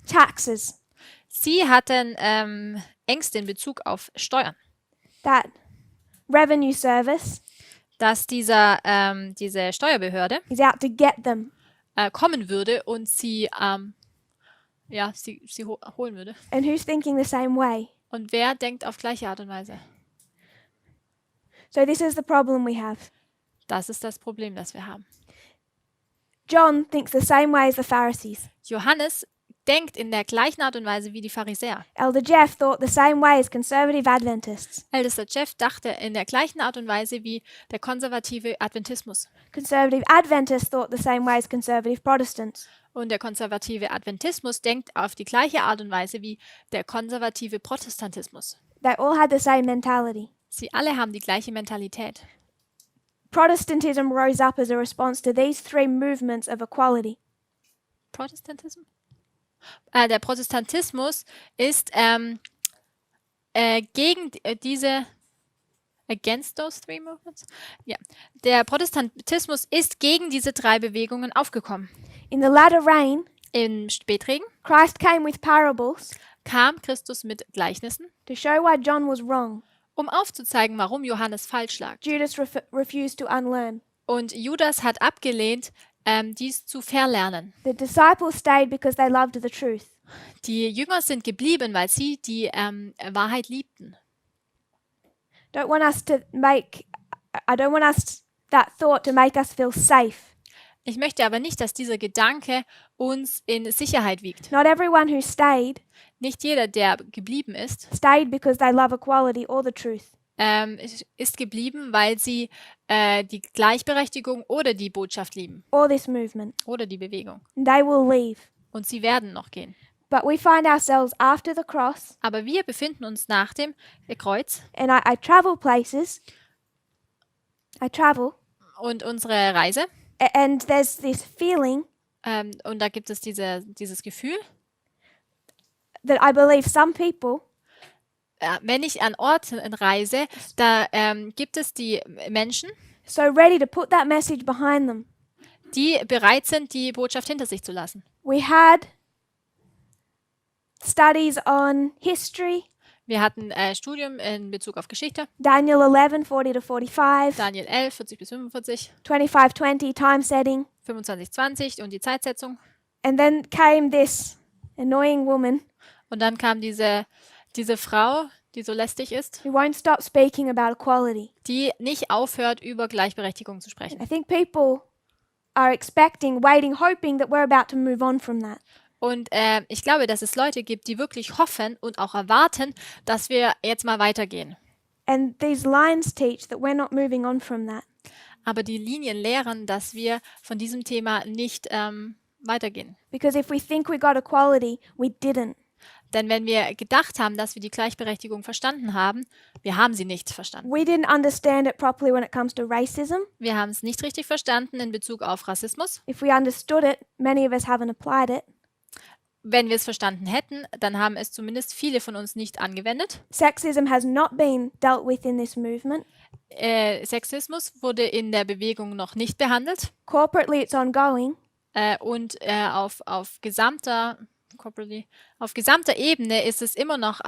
taxes, Sie hatten Ängste in Bezug auf Steuern, that revenue service dass diese Steuerbehörde is out to get them. kommen würde und sie holen würde. And who's thinking the same way? Und wer denkt auf gleiche Art und Weise? So this is the problem we have. Das ist das Problem, das wir haben. John thinks the same way as the Pharisees. Johannes denkt in der gleichen Art und Weise wie die Pharisäer. Elder Jeff thought the same way as conservative Adventists. Ältester Jeff dachte in der gleichen Art und Weise wie der konservative Adventismus. Conservative Adventists thought the same way as conservative Protestants. Und der konservative Adventismus denkt auf die gleiche Art und Weise wie der konservative Protestantismus. They all had the same mentality. Sie alle haben die gleiche Mentalität. Protestantism rose up as a response to these 3 movements of equality. Protestantism? Der Protestantismus ist gegen diese against those 3 movements? Ja. Der Protestantismus ist gegen diese 3 Bewegungen aufgekommen. In the latter rain, Im Spätregen Christ came with parables kam Christus mit Gleichnissen, to show why John was wrong. um aufzuzeigen, warum Johannes falsch lag. Judas refused to unlearn. Und Judas hat abgelehnt, dies zu verlernen. The disciples stayed because they loved the truth. Die Jünger sind geblieben, weil sie die Wahrheit liebten. I don't want us that thought to make us feel safe. Ich möchte aber nicht, dass dieser Gedanke uns in Sicherheit wiegt. Not everyone who stayed Nicht jeder, der geblieben ist, stayed because they love equality or the truth. ist geblieben, weil sie die Gleichberechtigung oder die Botschaft lieben Or this movement. oder die Bewegung. They will leave. Und sie werden noch gehen. But we find ourselves after the cross, Aber wir befinden uns nach dem Kreuz and I travel places. I travel, und unsere Reise. and there's this feeling Und da gibt es dieses Gefühl, that I believe some people wenn ich an Orten reise, da gibt es die Menschen, so ready to put that message behind them. die bereit sind, die Botschaft hinter sich zu lassen. We had studies on history, Wir hatten Studium in Bezug auf Geschichte, Daniel 11, 40 to 45, Daniel 11, 40 bis 45, 25, 20, time setting. 25, 20 und die Zeitsetzung. And then came this annoying woman Und dann kam diese Frau, die so lästig ist, who won't stop speaking about equality. die nicht aufhört, über Gleichberechtigung zu sprechen. I think people are expecting, waiting, hoping that we're about to move on from that. Und ich glaube, dass es Leute gibt, die wirklich hoffen und auch erwarten, dass wir jetzt mal weitergehen. And these lines teach that we're not moving on from that. Aber die Linien lehren, dass wir von diesem Thema nicht weitergehen. Because if we think we got equality, we didn't. Denn wenn wir gedacht haben, dass wir die Gleichberechtigung verstanden haben, wir haben sie nicht verstanden. We didn't understand it properly when it comes to racism. Wir haben es nicht richtig verstanden in Bezug auf Rassismus. If we understood it, many of us haven't applied it. Wenn wir es verstanden hätten, dann haben es zumindest viele von uns nicht angewendet. Sexism has not been dealt with in this movement. Sexismus wurde in der Bewegung noch nicht behandelt. Corporately, it's ongoing. Und auf gesamter Ebene ist es immer noch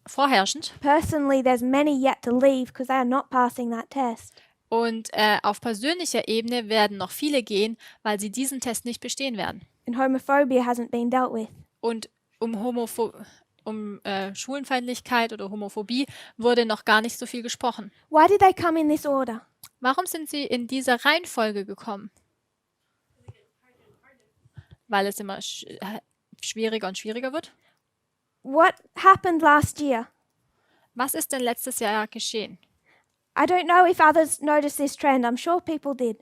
vorherrschend. Personally, there's many yet to leave because they are not passing that test. Und auf persönlicher Ebene werden noch viele gehen, weil sie diesen Test nicht bestehen werden. And homophobia hasn't been dealt with. Und Schwulenfeindlichkeit oder Homophobie wurde noch gar nicht so viel gesprochen. Why did they come in this order? Warum sind sie in dieser Reihenfolge gekommen? Weil es immer schwieriger und schwieriger wird. What happened last year? Was ist denn letztes Jahr geschehen? I don't know if others noticed this trend. I'm sure people did.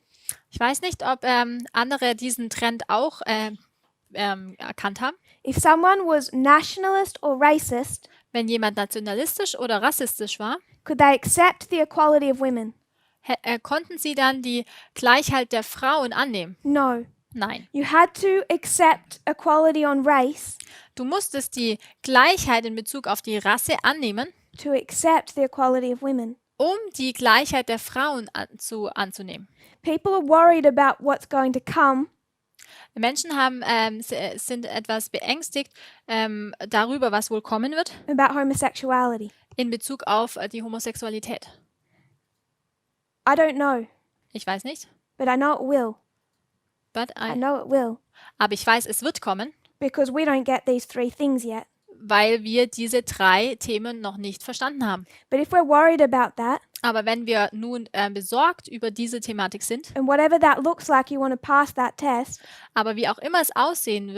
Ich weiß nicht, ob andere diesen Trend auch erkannt haben. If someone was nationalist or racist, Wenn jemand nationalistisch oder rassistisch war, could they accept the equality of women? konnten sie dann die Gleichheit der Frauen annehmen? No. Nein. You had to accept equality on race Du musstest die Gleichheit in Bezug auf die Rasse annehmen, to accept the equality of women. um die Gleichheit der Frauen anzunehmen. People are worried about what's going to come Menschen sind etwas beängstigt darüber, was wohl kommen wird, about homosexuality. in Bezug auf die Homosexualität. I don't know, Ich weiß nicht, but I know it will. but I know it will aber ich weiß, es wird kommen, because we don't get these three things yet. weil wir diese 3 Themen noch nicht verstanden haben. But if we're worried about that, Aber wenn wir nun besorgt über diese Thematik sind, and whatever that looks like, you want to pass that test, aber wie auch immer es aussehen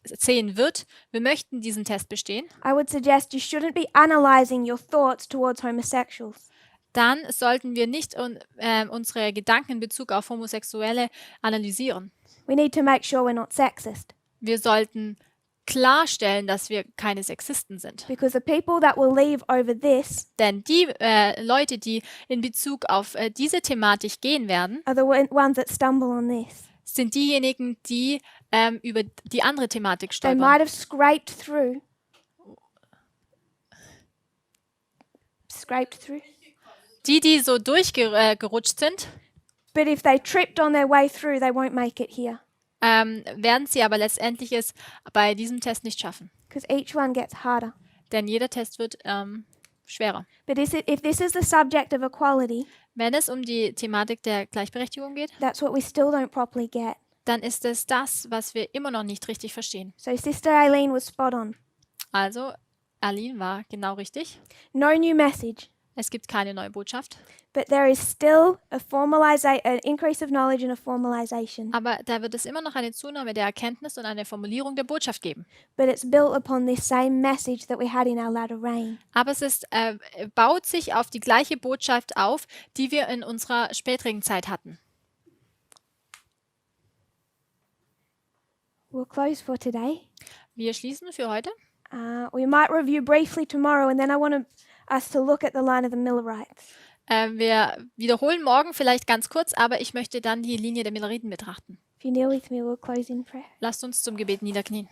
sehen wird, wir möchten diesen Test bestehen, I would suggest you shouldn't be analyzing your thoughts towards homosexuals. dann sollten wir nicht unsere Gedanken in Bezug auf Homosexuelle analysieren. We need to make sure we're not sexist, Wir sollten klarstellen, dass wir keine Sexisten sind. because the people that will leave over this Denn die Leute, die in Bezug auf diese Thematik gehen werden, are the ones that stumble on this. sind diejenigen, die über die andere Thematik They stolpern. might have scraped through. Die so durchgerutscht sind, But if they tripped on their way through, they won't make it here, werden sie aber letztendlich es bei diesem Test nicht schaffen. because each one gets harder. Denn jeder Test wird schwerer. But if this is the subject of equality, Wenn es um die Thematik der Gleichberechtigung geht, that's what we still don't properly get. dann ist es das, was wir immer noch nicht richtig verstehen. So Sister Aileen was spot on. Also, Aline war genau richtig. No new message, Es gibt keine neue Botschaft, but there is still an increase of knowledge and a formalization. aber da wird es immer noch eine Zunahme der Erkenntnis und eine Formulierung der Botschaft geben. But it's built upon this same message that we had in our latter rain. Aber es baut sich auf die gleiche Botschaft auf, die wir in unserer späteren Zeit hatten. We'll close for today. Wir schließen für heute. We might review briefly tomorrow, and then I want us to look at the line of the Millerites. Wir wiederholen morgen vielleicht ganz kurz, aber ich möchte dann die Linie der Milleriten betrachten. If you kneel with me, we'll close in prayer. Lasst uns zum Gebet niederknien.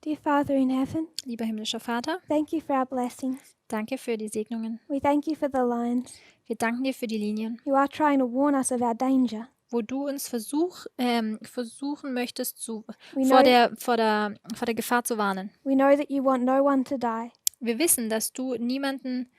Dear Father in heaven, Lieber himmlischer Vater, thank you for our blessings. danke für die Segnungen. We thank you for the lines. Wir danken dir für die Linien, You are trying to warn us of our danger. wo du uns versuchen möchtest, We vor know, der Gefahr zu warnen. we know that you want no one to die. Wir wissen, dass du niemanden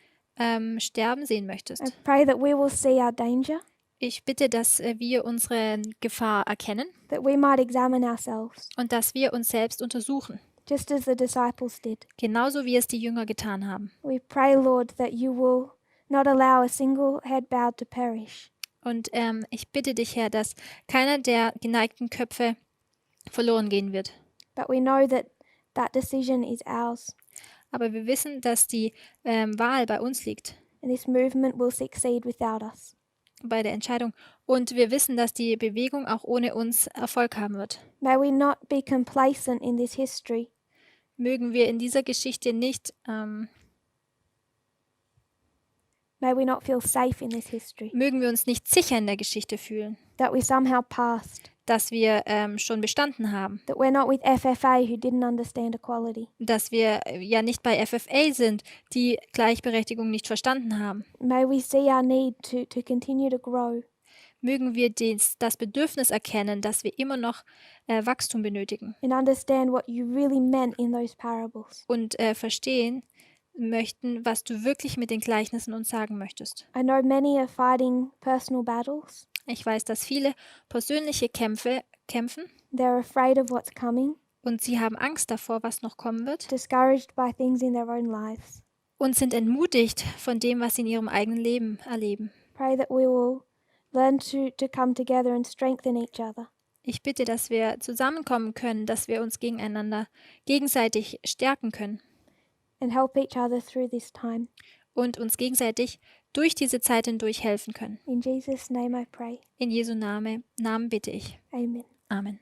sterben sehen möchtest. I pray that we will see our danger, Ich bitte, dass wir unsere Gefahr erkennen that we might examine ourselves, und dass wir uns selbst untersuchen, just as the disciples did. genauso wie es die Jünger getan haben. We pray, Lord, that you will not allow a single head bowed to perish. Und ich bitte dich, Herr, dass keiner der geneigten Köpfe verloren gehen wird. But we know that that decision is ours, Aber wir wissen, dass die Wahl bei uns liegt, and this movement will succeed without us. bei der Entscheidung. Und wir wissen, dass die Bewegung auch ohne uns Erfolg haben wird. May we not be complacent in this history, Mögen wir in dieser Geschichte nicht, may we not feel safe in this history, mögen wir uns nicht sicher in der Geschichte fühlen, that we somehow passed, dass wir schon bestanden haben, that we're not with FFA who didn't understand equality. dass wir ja nicht bei FFA sind, die Gleichberechtigung nicht verstanden haben. May we see our need to continue to grow, Mögen wir das Bedürfnis erkennen, dass wir immer noch Wachstum benötigen and understand what you really meant in those parables. und verstehen möchten, was du wirklich mit den Gleichnissen uns sagen möchtest. I know many are fighting personal battles. Ich weiß, dass viele persönliche Kämpfen, They're afraid of what's coming. Und sie haben Angst davor, was noch kommen wird. discouraged by things in their own lives. Und sind entmutigt von dem, was sie in ihrem eigenen Leben erleben. Pray that we will learn to come together and strengthen each other. Ich bitte, dass wir zusammenkommen können, dass wir uns gegeneinander gegenseitig stärken können and help each other through this time. und uns gegenseitig durch diese Zeit hindurch helfen können. In Jesus' name I pray. In Jesu Namen bitte ich. Amen. Amen.